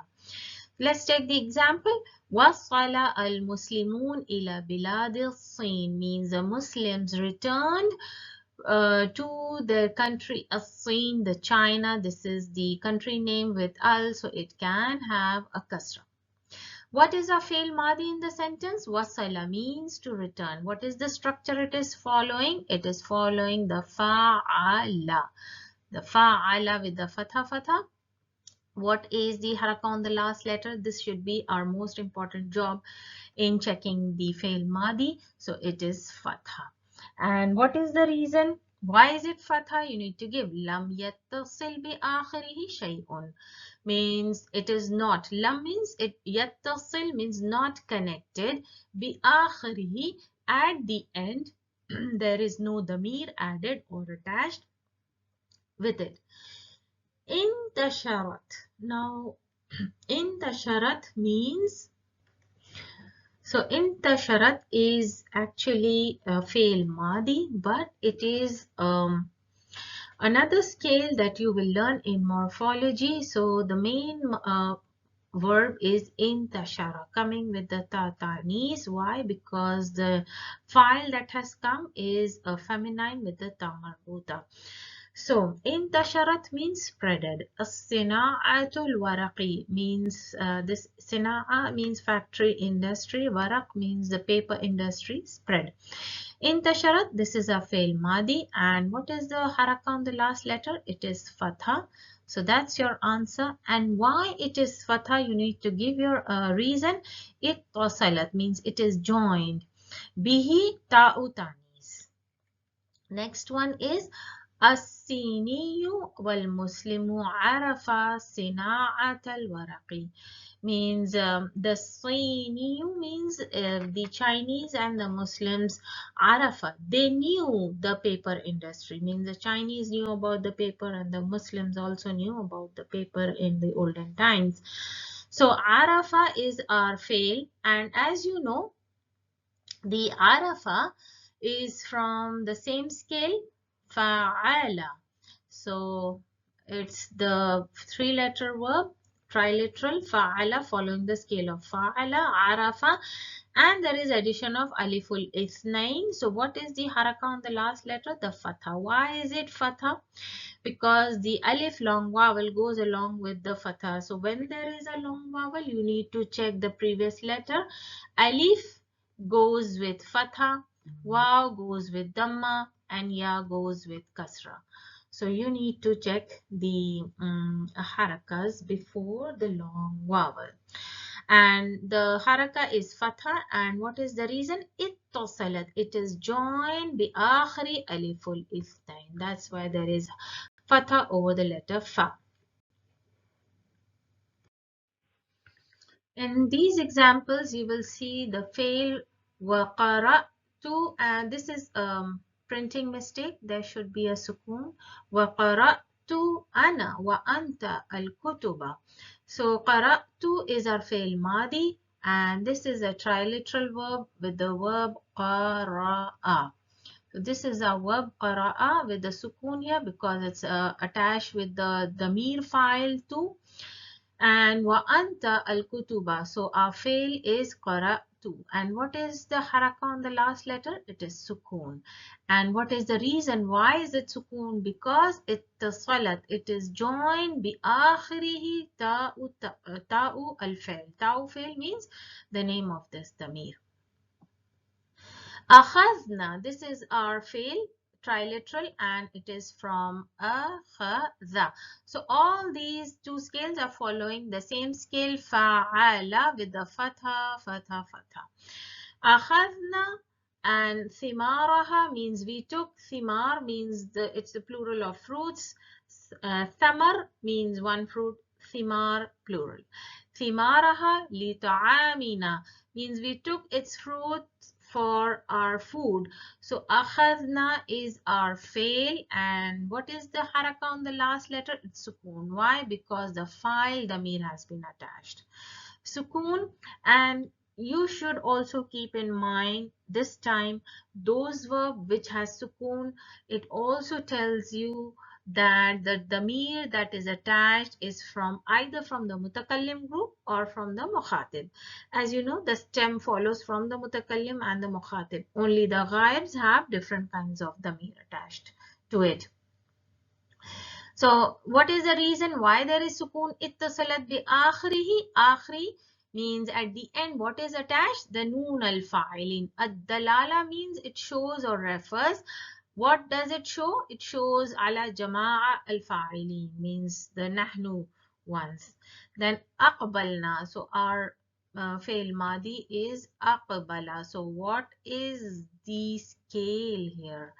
Let's take the example. وصل المسلمون إلى بلاد الصين means the Muslims returned to the country الصين, the China. This is the country name with al, so it can have a kasra. What is a fail madi in the sentence? Wasala means to return. What is the structure it is following? It is following the fa'ala. The fa'ala with the fatha fatha. What is the haraka on the last letter? This should be our most important job in checking the fail madi. So it is fatha. And what is the reason? Why is it fatha? You need to give lam yattasil bi akhirihi shay'un. Means it is not. Lam means it. Yattasil means not connected. Bi akhirihi, at the end there is no damir added or attached with it. Intasharat. Now, intasharat means, so intasharat is actually a fail madi, but it is another scale that you will learn in morphology. So the main verb is intashara, coming with the ta'tanis. Why? Because the file that has come is a feminine with the ta marbuta. So, intasharat means spreaded. As-sina'atul waraqi means, this sina'a means factory, industry. Waraq means the paper industry, spread. Intasharat, this is a fail madi. And what is the haraka on the last letter? It is fatha. So that's your answer. And why it is fatha, you need to give your reason. Ittasalat means it is joined. Bihi ta'u tanis. Next one is الصيني والمسلم عرفا صناعة الورق means the Sini means the Chinese and the Muslims Arafa, they knew the paper industry, means the Chinese knew about the paper and the Muslims also knew about the paper in the olden times. So Arafa is our fail, and as you know, the Arafa is from the same scale, fa'ala. So it's the three-letter verb, triliteral, fa'ala, following the scale of fa'ala, arafa, and there is addition of aliful ithnain. So what is the haraka on the last letter? The fatha. Why is it fatha? Because the alif long vowel goes along with the fatha. So when there is a long vowel, you need to check the previous letter. Alif goes with fatha, waw goes with dhamma, and ya goes with kasra. So you need to check the harakas before the long vowel. And the haraka is fatha, and what is the reason? Ittasalat, it is joined bi akhri aliful ithnain. That's why there is fatha over the letter fa. In these examples, you will see the fail wa qara'tu, and this is printing mistake. There should be a sukun. Wa qara'tu ana wa anta al-kutuba. So qara'tu is our fail madi, and this is a triliteral verb with the verb qara'a. So this is a verb qara'a with the sukun here because it's attached with the damir file too. And wa anta al-kutuba. So our fail is qara'tu. And what is the haraka on the last letter? It is sukun. And what is the reason? Why is it sukun? Because it tasalat. It is joined bi akhirihi ta'u al-fail. Ta'u fail means the name of this damir. Akhadna, this is our fail, triliteral, and it is from akhadha. So all these two scales are following the same scale, fa'ala, with the fatha, fatha, fatha. Akhadna and thimaraha means we took. Thimar means it's the plural of fruits. Thamar means one fruit. Thimar plural. ثمارها لطعامنا means we took its fruit for our food. So أخذنا is our fail, and what is the haraka on the last letter? It's sukoon. Why? Because the file damir has been attached. Sukoon. And you should also keep in mind this time those verb which has sukoon, it also tells you that the damir that is attached is from either from the mutakallim group or from the mukhatib. As you know, the stem follows from the mutakallim and the mukhatib. Only the ghaibs have different kinds of damir attached to it. So what is the reason why there is sukoon? Ittasalat bi akhrihi. Akhri means at the end. What is attached? The noon al-fa'ilin. Ad-dalala means it shows or refers. What does it show? It shows ala jama'a al-fa'ilin, means the nahnu ones. Then aqbalna. So our Fel Maadi is aqbala. So what is the scale here?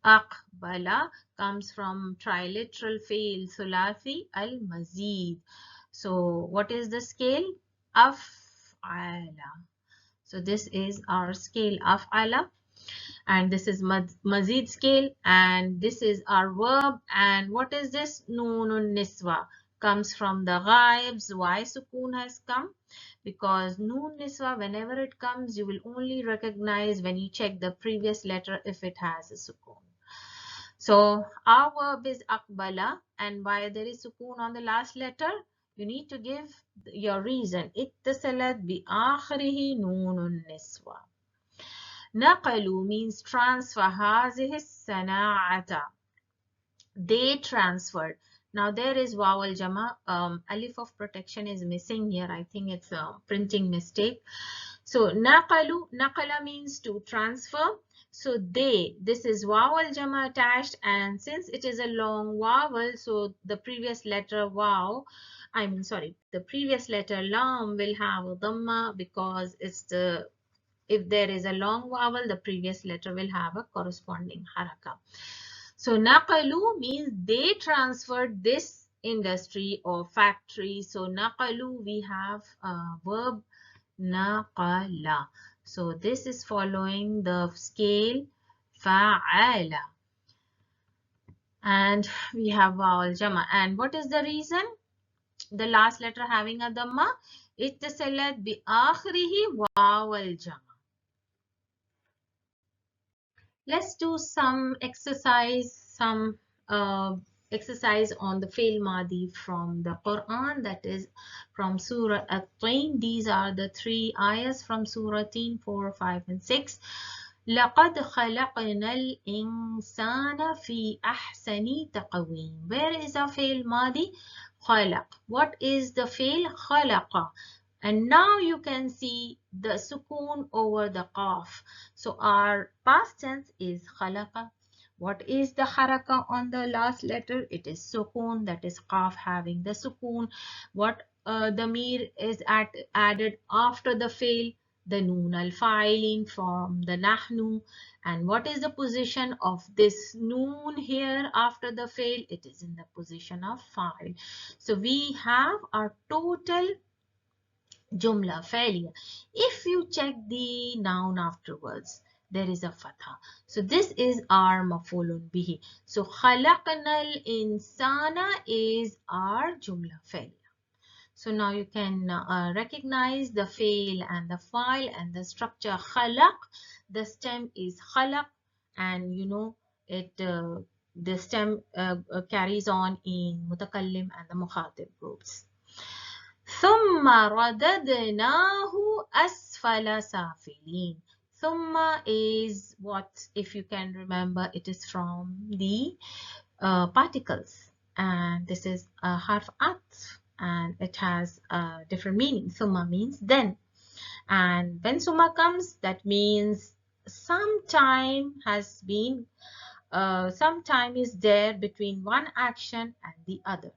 Aqbala comes from triliteral fail thulathi al-mazid. So what is the scale? Af'ala. So this is our scale af'ala, and this is mazid scale, and this is our verb. And what is this? Noonun niswa comes from the ghaibs. Why sukoon has come? Because noon niswa, whenever it comes, you will only recognize when you check the previous letter if it has a sukoon. So our verb is aqbala, and why there is sukoon on the last letter? You need to give your reason. Ittasalat bi akhrihi noonun niswa. Naqalu means transfer. Hazihi sana'ata. They transferred. Now there is waw al jama. Alif of protection is missing here. I think it's a printing mistake. So naqalu, naqala means to transfer. So they, this is waw al jama attached, and since it is a long vowel, so the previous letter waw, the previous letter lam will have a dhamma, because it's the, if there is a long vowel, the previous letter will have a corresponding haraka. So naqalu means they transferred this industry or factory. So naqalu, we have a verb naqala. So this is following the scale fa'ala. And we have vowel jama. And what is the reason? The last letter having a dhamma. Ittasalat bi akhrihi vowel jama. Let's do some exercise, exercise on the Fel Maadi from the Quran, that is from Surah At-Tain. These are the 3 ayahs from Surah Teen, 4, 5, and 6. لَقَدْ خَلَقْنَا الْإِنسَانَ فِي أَحْسَنِ تَقْوِيمٍ. Where is our Fel Maadi? خَلَق. What is the Fel? خَلَقَ. And now you can see the sukoon over the qaf. So our past tense is khalaqa. What is the haraka on the last letter? It is sukoon, that is qaf having the sukoon. What damir is added after the fail? The noon al-fa'ilin from the nahnu. And what is the position of this noon here after the fail? It is in the position of fa'il. So we have our total Jumla failure. If you check the noun afterwards, there is a fatha. So this is our mafulun bihi. So khalaqnal insana is our jumla failure. So now you can recognize the fail and the file and the structure khalaq. The stem is khalaq, and you know it. The stem carries on in mutakallim and the mukhatib groups. ثم رددناه أسفل سافلين. Thumma is what, if you can remember, it is from the particles, and this is a harf atf, and it has a different meaning. Thumma means then, and when summa comes, that means some time has been, some time is there between one action and the other.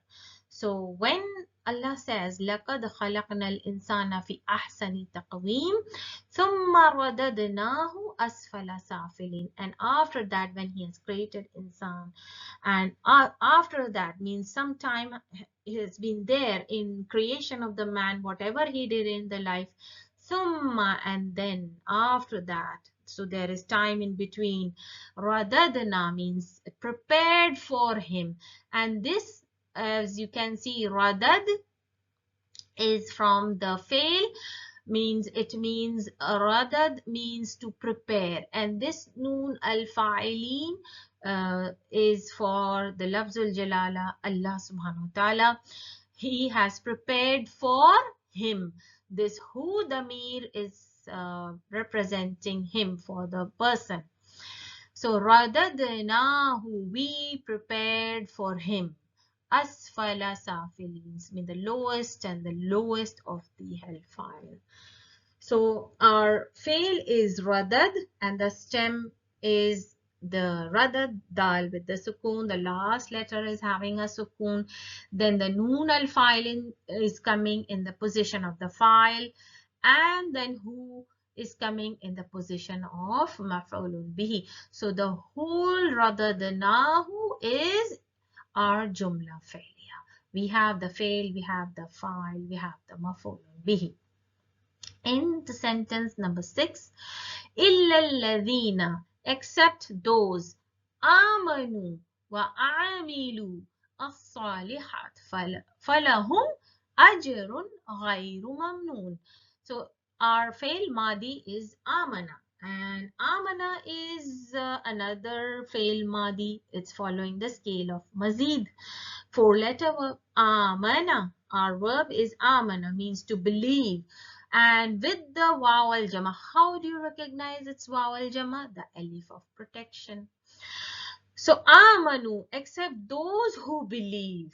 So when Allah says لَقَدْ خَلَقْنَا الْإِنسَانَ فِي أَحْسَنِ تَقْوِيمٍ ثُمَّ رَدَدْنَاهُ asfala safilin. And after that, when he has created insan, and after that means some time has been there in creation of the man, whatever he did in the life, summa, and then after that, so there is time in between. Radadna means prepared for him, and this, as you can see, radad is from the fail, means it means radad means to prepare, and this noon al fa'ilin is for the lafzul jalala, Allah subhanahu wa ta'ala. He has prepared for him. This who damir is representing him, for the person. So radadnahu, we prepared for him. Asfala safilins mean the lowest and the lowest of the hellfire. So our fail is radad, and the stem is the radad dal with the sukoon. The last letter is having a sukoon. Then the noon al fa'ilin is coming in the position of the file, and then who is coming in the position of maf'ulun bihi. So the whole radadnahu is our jumla failure. We have the fail, we have the file, we have the maf'ulun bihi. In the sentence number 6, illa alladhina, except those, amanu wa amilu as-salihat falahum ajrun ghayru mamnun. So our fail madi is amana, and amana is another fail madi. It's following the scale of mazid. 4-letter verb amana. Our verb is amana, means to believe. And with the waw al jama, how do you recognize its waw al jama? The alif of protection. So amanu, except those who believe.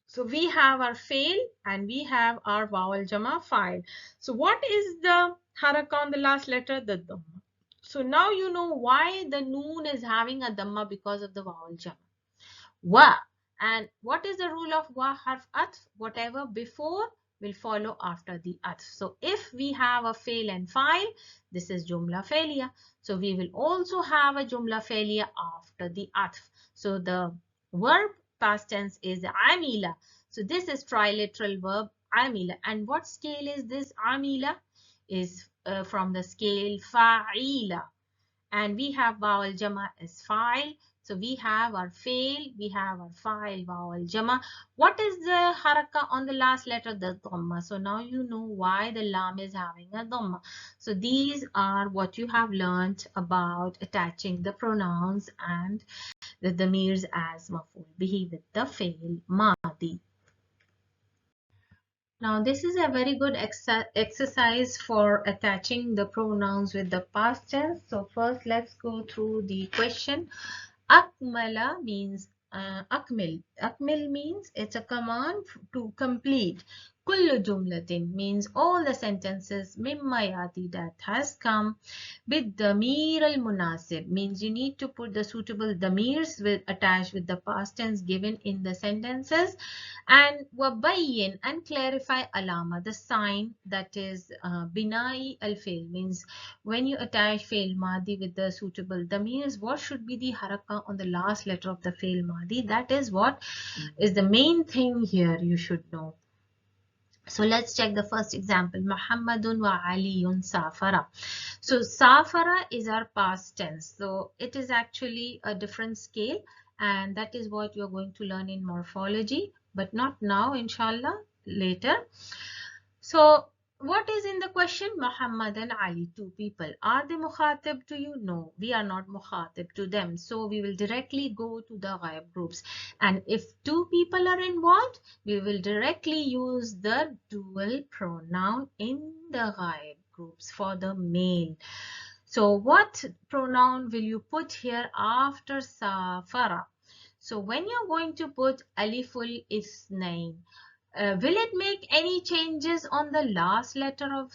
So we have our fail and we have our waw al jama file. So what is the haraka on the last letter? The dhamma. So now you know why the noon is having a dhamma, because of the waw al jama. Wa. And what is the rule of wa harf atf? Whatever before will follow after the atf. So if we have a fail and file, this is jumla failure. So we will also have a jumla failure after the atf. So the verb past tense is amila. So this is triliteral verb amila. And what scale is this amila? Is from the scale fa'ila. And we have vowel jama as file. So we have our fail, we have our file, vowel jama. What is the haraka on the last letter? The dhamma. So now you know why the lam is having a dhamma. So these are what you have learnt about attaching the pronouns and the damirs as maf'ul bihi with the fail maadi. Now this is a very good exercise for attaching the pronouns with the past tense. So first let's go through the question. Akmala means akmil. Akmil means it's a command to complete. Kullu jumlatin means all the sentences mimma yati that has come. Bid damir al munasib means you need to put the suitable damirs attached with the past tense given in the sentences. And wabayyin, and clarify alama, the sign, that is binai al fail means when you attach fail madi with the suitable damirs, what should be the haraka on the last letter of the fail madi? That is what is the main thing here you should know. So let's check the first example. Muhammadun wa Aliyun safara. So safara is our past tense. So it is actually a different scale, and that is what you're going to learn in morphology, but not now, inshallah, later. So what is in the question? Muhammad and Ali, two people. Are they mukhatib to you? No, we are not mukhatib to them. So we will directly go to the ghaib groups. And if two people are involved, we will directly use the dual pronoun in the ghaib groups for the male. So what pronoun will you put here after safara? So when you're going to put aliful isnain, will it make any changes on the last letter of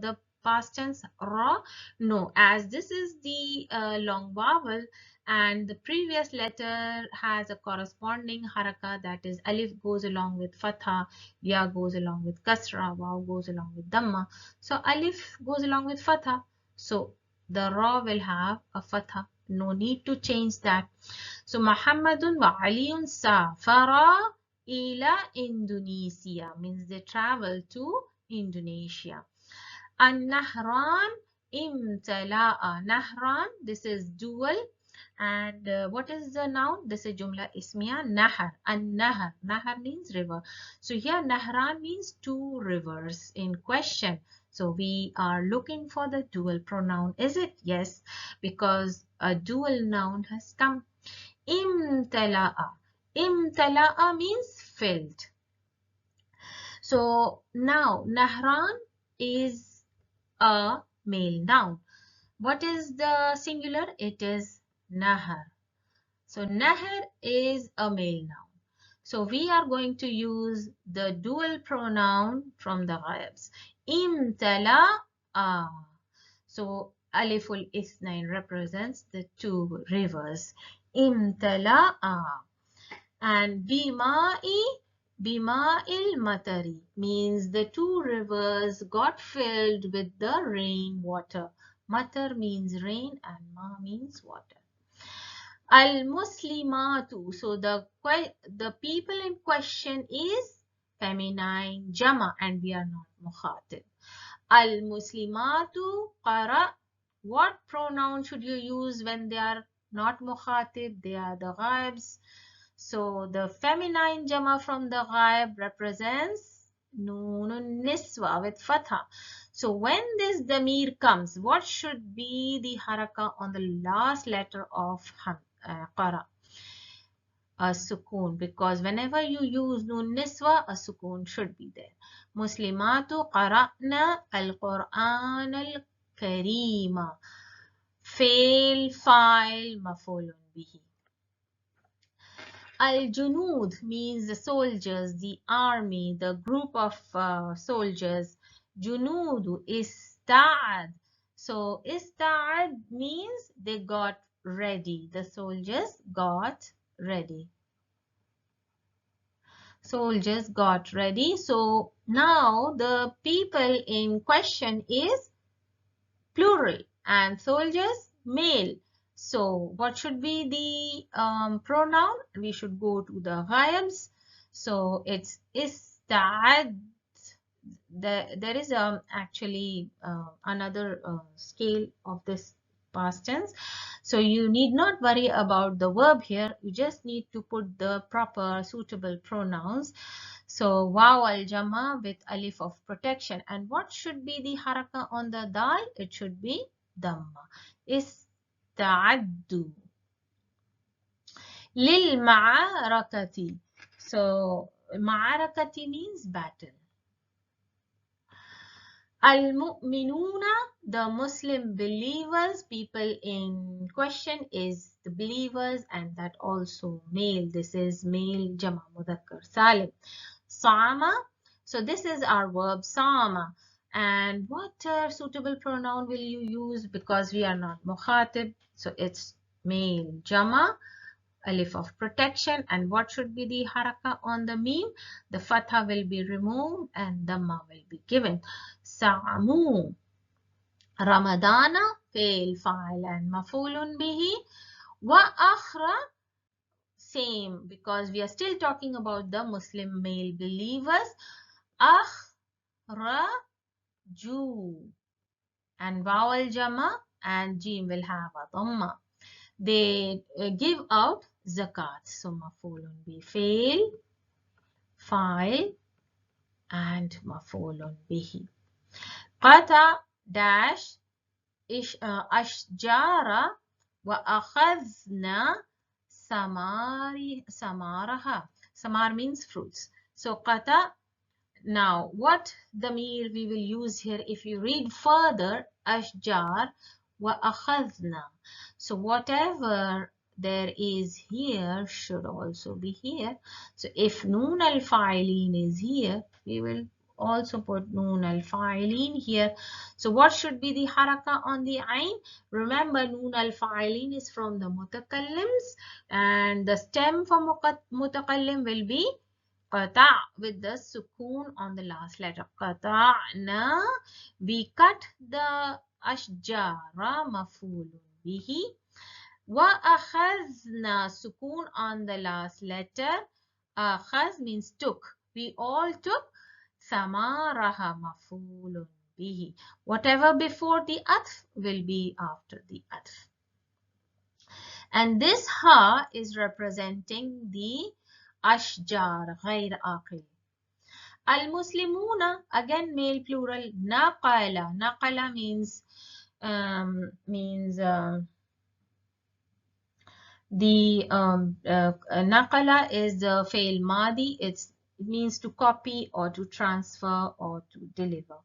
the past tense ra? No, as this is the long vowel and the previous letter has a corresponding haraka, that is alif goes along with fatha, ya goes along with kasra, waw goes along with dhamma. So alif goes along with fatha. So the ra will have a fatha. No need to change that. So Muhammadun wa Aliyun safara ila Indonesia means they travel to Indonesia. An-Nahran imtala'a. Nahran, this is dual. And what is the noun? This is Jumla Ismiya. Nahar. An-Nahar. Nahar means river. So here Nahran means two rivers in question. So we are looking for the dual pronoun. Is it? Yes, because a dual noun has come. Imtala'a. Imtala'a means filled. So now Nahran is a male noun. What is the singular? It is Nahar. So Nahar is a male noun. So we are going to use the dual pronoun from the ghaibs. Imtala'a. So Aliful Ithnain represents the two rivers. Imtala'a. And Bima'il Matari means the two rivers got filled with the rain water. Matar means rain and ma means water. Al-Muslimatu. So the people in question is feminine jama and we are not mukhatib. Al-Muslimatu qara. What pronoun should you use when they are not mukhatib? They are the ghaibs. So the feminine jama from the ghaib represents Noonun Niswa with fatha. So when this damir comes, what should be the haraka on the last letter of qara? A sukun, because whenever you use Noon Niswa, a sukun should be there. Muslimatu qara'na al-Qur'an al-Karima. Fail, file, mafulun bihi. Al-Junud means the soldiers, the army, the group of soldiers. Junudu ista'ad. So ista'ad means they got ready. The soldiers got ready. Soldiers got ready. So now the people in question is plural and soldiers male. So what should be the pronoun? We should go to the ghaibs. So it's ista'ad. There is actually another scale of this past tense. So you need not worry about the verb here. You just need to put the proper suitable pronouns. So waw al-jama with alif of protection. And what should be the haraka on the dal? It should be dhamma. Ista'addu. Lil ma'arakati. So ma'arakati means battle. Al-mu'minuna, the Muslim believers, people in question is the believers and that also male. This is male jama mudhakkar salim. Sama, so this is our verb sama. And what suitable pronoun will you use because we are not mukhatib? So it's male jama, alif of protection. And what should be the haraka on the meme? The fatha will be removed and dhamma will be given. Sa'amu. Ramadana, fail, fa'il and mafulun bihi. Wa akhra, same because we are still talking about the Muslim male believers. Akhraju. And vowel jama and jim will have a dhamma. They give out zakat. So mafulun bi fail, fa'il and mafulun bihi. Qata dash ashjara wa akhadna samaraha. Samar means fruits. So qata. Now what damir we will use here? If you read further, ashjar wa akhadna. So whatever there is here should also be here. So if noon al-fa'ilin is here, we will also put noon al-fa'ilin here. So what should be the haraka on the ain? Remember, noon al-fa'ilin is from the mutakallims and the stem for mutakallim will be qata with the sukoon on the last letter. Qata'na. We cut the أشجار مفعول به. وأخذنا سكون on the last letter. أخذ means took. We all took. ثمارها مفعول به. Whatever before the atf will be after the atf. And this ha is representing the ashjar, غير عاقل. Al-Muslimuna, again male plural, naqala. Naqala means naqala is the Fel Maadi. It means to copy or to transfer or to deliver.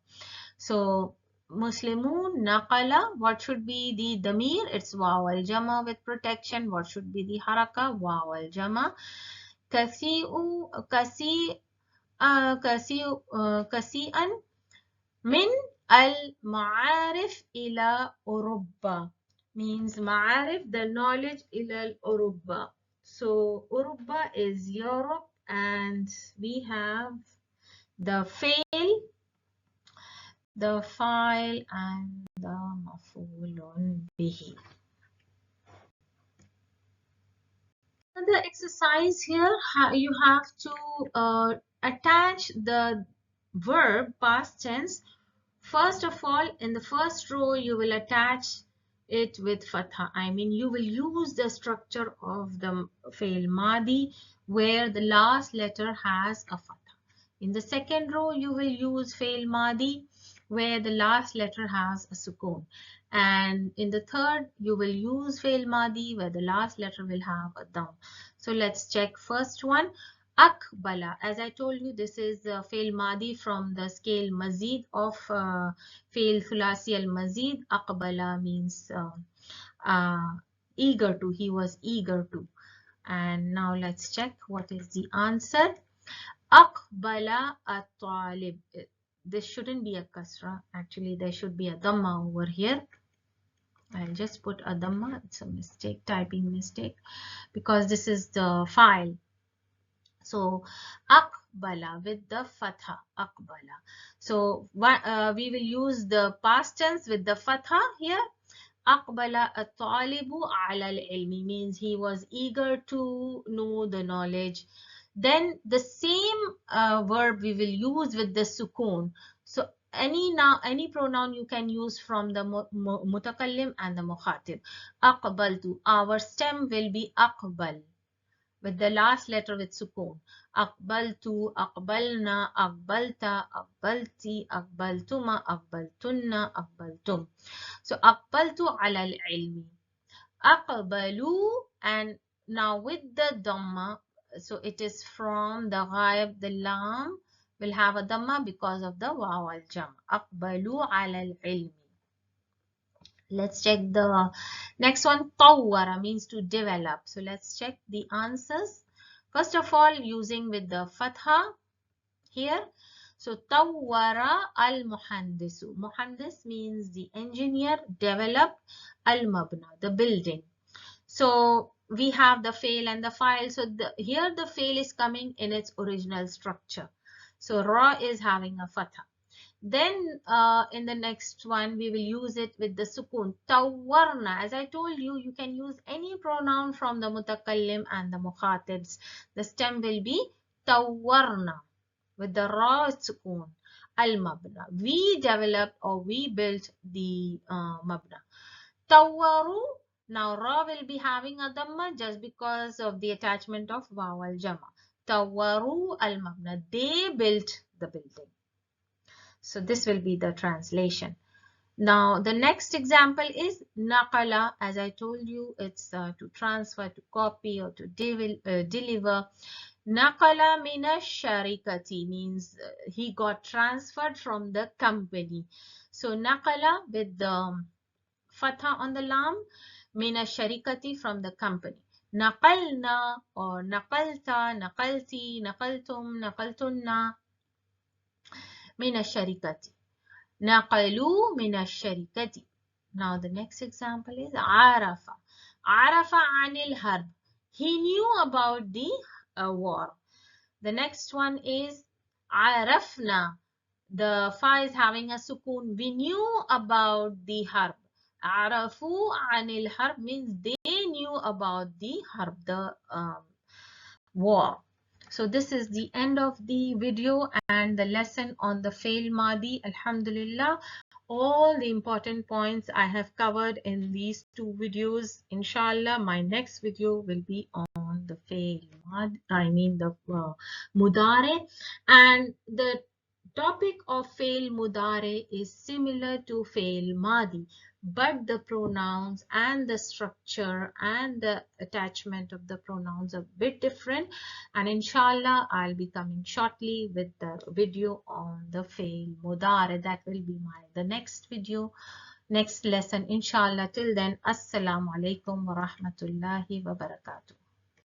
So Muslimun naqala, what should be the damir? It's waw al jama with protection. What should be the haraka? Waw al jama. كسيئا من المعارف إلى أوروبا means معارف, the knowledge إلى الأوروبا. So Europa is Europe, and we have the fa'il, the fa'il, and the maf'ulun bihi. The exercise here, you have to attach the verb past tense. First of all, in the first row, you will attach it with fatha. I mean, you will use the structure of the Fel Maadi where the last letter has a fatha. In the second row, you will use Fel Maadi where the last letter has a sukun. And in the third, you will use Fel Maadi where the last letter will have a dam. So let's check first one. Akbala. As I told you, this is Fel Maadi from the scale Mazid of Fel Thulasi al Mazid. Akbala means eager to. He was eager to. And now let's check what is the answer. Aqbala at-talib. This shouldn't be a kasra. Actually, there should be a dhamma over here. I'll just put a dhamma. It's a mistake, typing mistake, because this is the file. So aqbala with the fatha, aqbala. So we will use the past tense with the fatha here. Aqbala at-talibu ala al-ilmi means he was eager to know the knowledge. Then the same verb we will use with the sukun. So any pronoun you can use from the mutakallim and the mukhatib. Aqbaltu. Our stem will be aqbal with the last letter with sukun. Aqbaltu, aqbalna, aqbalta, aqbalti, aqbaltuma, aqbaltunna, aqbaltum. So aqbaltu ala al-ilmi. Aqbalu, and now with the dhamma, so it is from the ghaib, the lam will have a dhamma because of the waw al-jam. Aqbalu ala al-ilmi. Let's check the next one. Tawwara means to develop. So let's check the answers. First of all, using with the fatha here. So tawwara al-muhandisu. Muhandis means the engineer, develop, al-mabna, the building. So we have the fail and the file. So here the fail is coming in its original structure. So ra is having a fatha. Then in the next one, we will use it with the sukun. Tawwarna. As I told you, you can use any pronoun from the mutakallim and the mukhatibs. The stem will be tawwarna with the ra sukun. Al-mabna. We developed or we built the mabna. Tawwaru. Now ra will be having a dhamma just because of the attachment of waw al-jama. Tawwaru al-mabna. They built the building. So this will be the translation. Now the next example is naqala. As I told you, it's to transfer, to copy, or to deliver. Naqala mina sharikati means he got transferred from the company. So naqala with the fatha on the lam, mina sharikati from the company. Naqalna or naqalta, naqalti, naqaltum, naqaltunna. من الشركة. نقلوا من الشركة. Now the next example is عرف. عرف عن الحرب. He knew about the war. The next one is عرفنا. the fa is having a sukun. We knew about the harb. عرفوا عن الحرب means they knew about the harb, the war. So this is the end of the video and the lesson on the Fel Maadi. Alhamdulillah, all the important points I have covered in these two videos. Inshallah, my next video will be on the Fel Maadi, the Mudare, and the topic of Fel Mudare is similar to Fel Maadi, but the pronouns and the structure and the attachment of the pronouns are a bit different. And inshallah, I'll be coming shortly with the video on the Fel Mudare. That will be the next video, next lesson, inshallah. Till then, assalamu alaikum wa rahmatullahi wa barakatuh.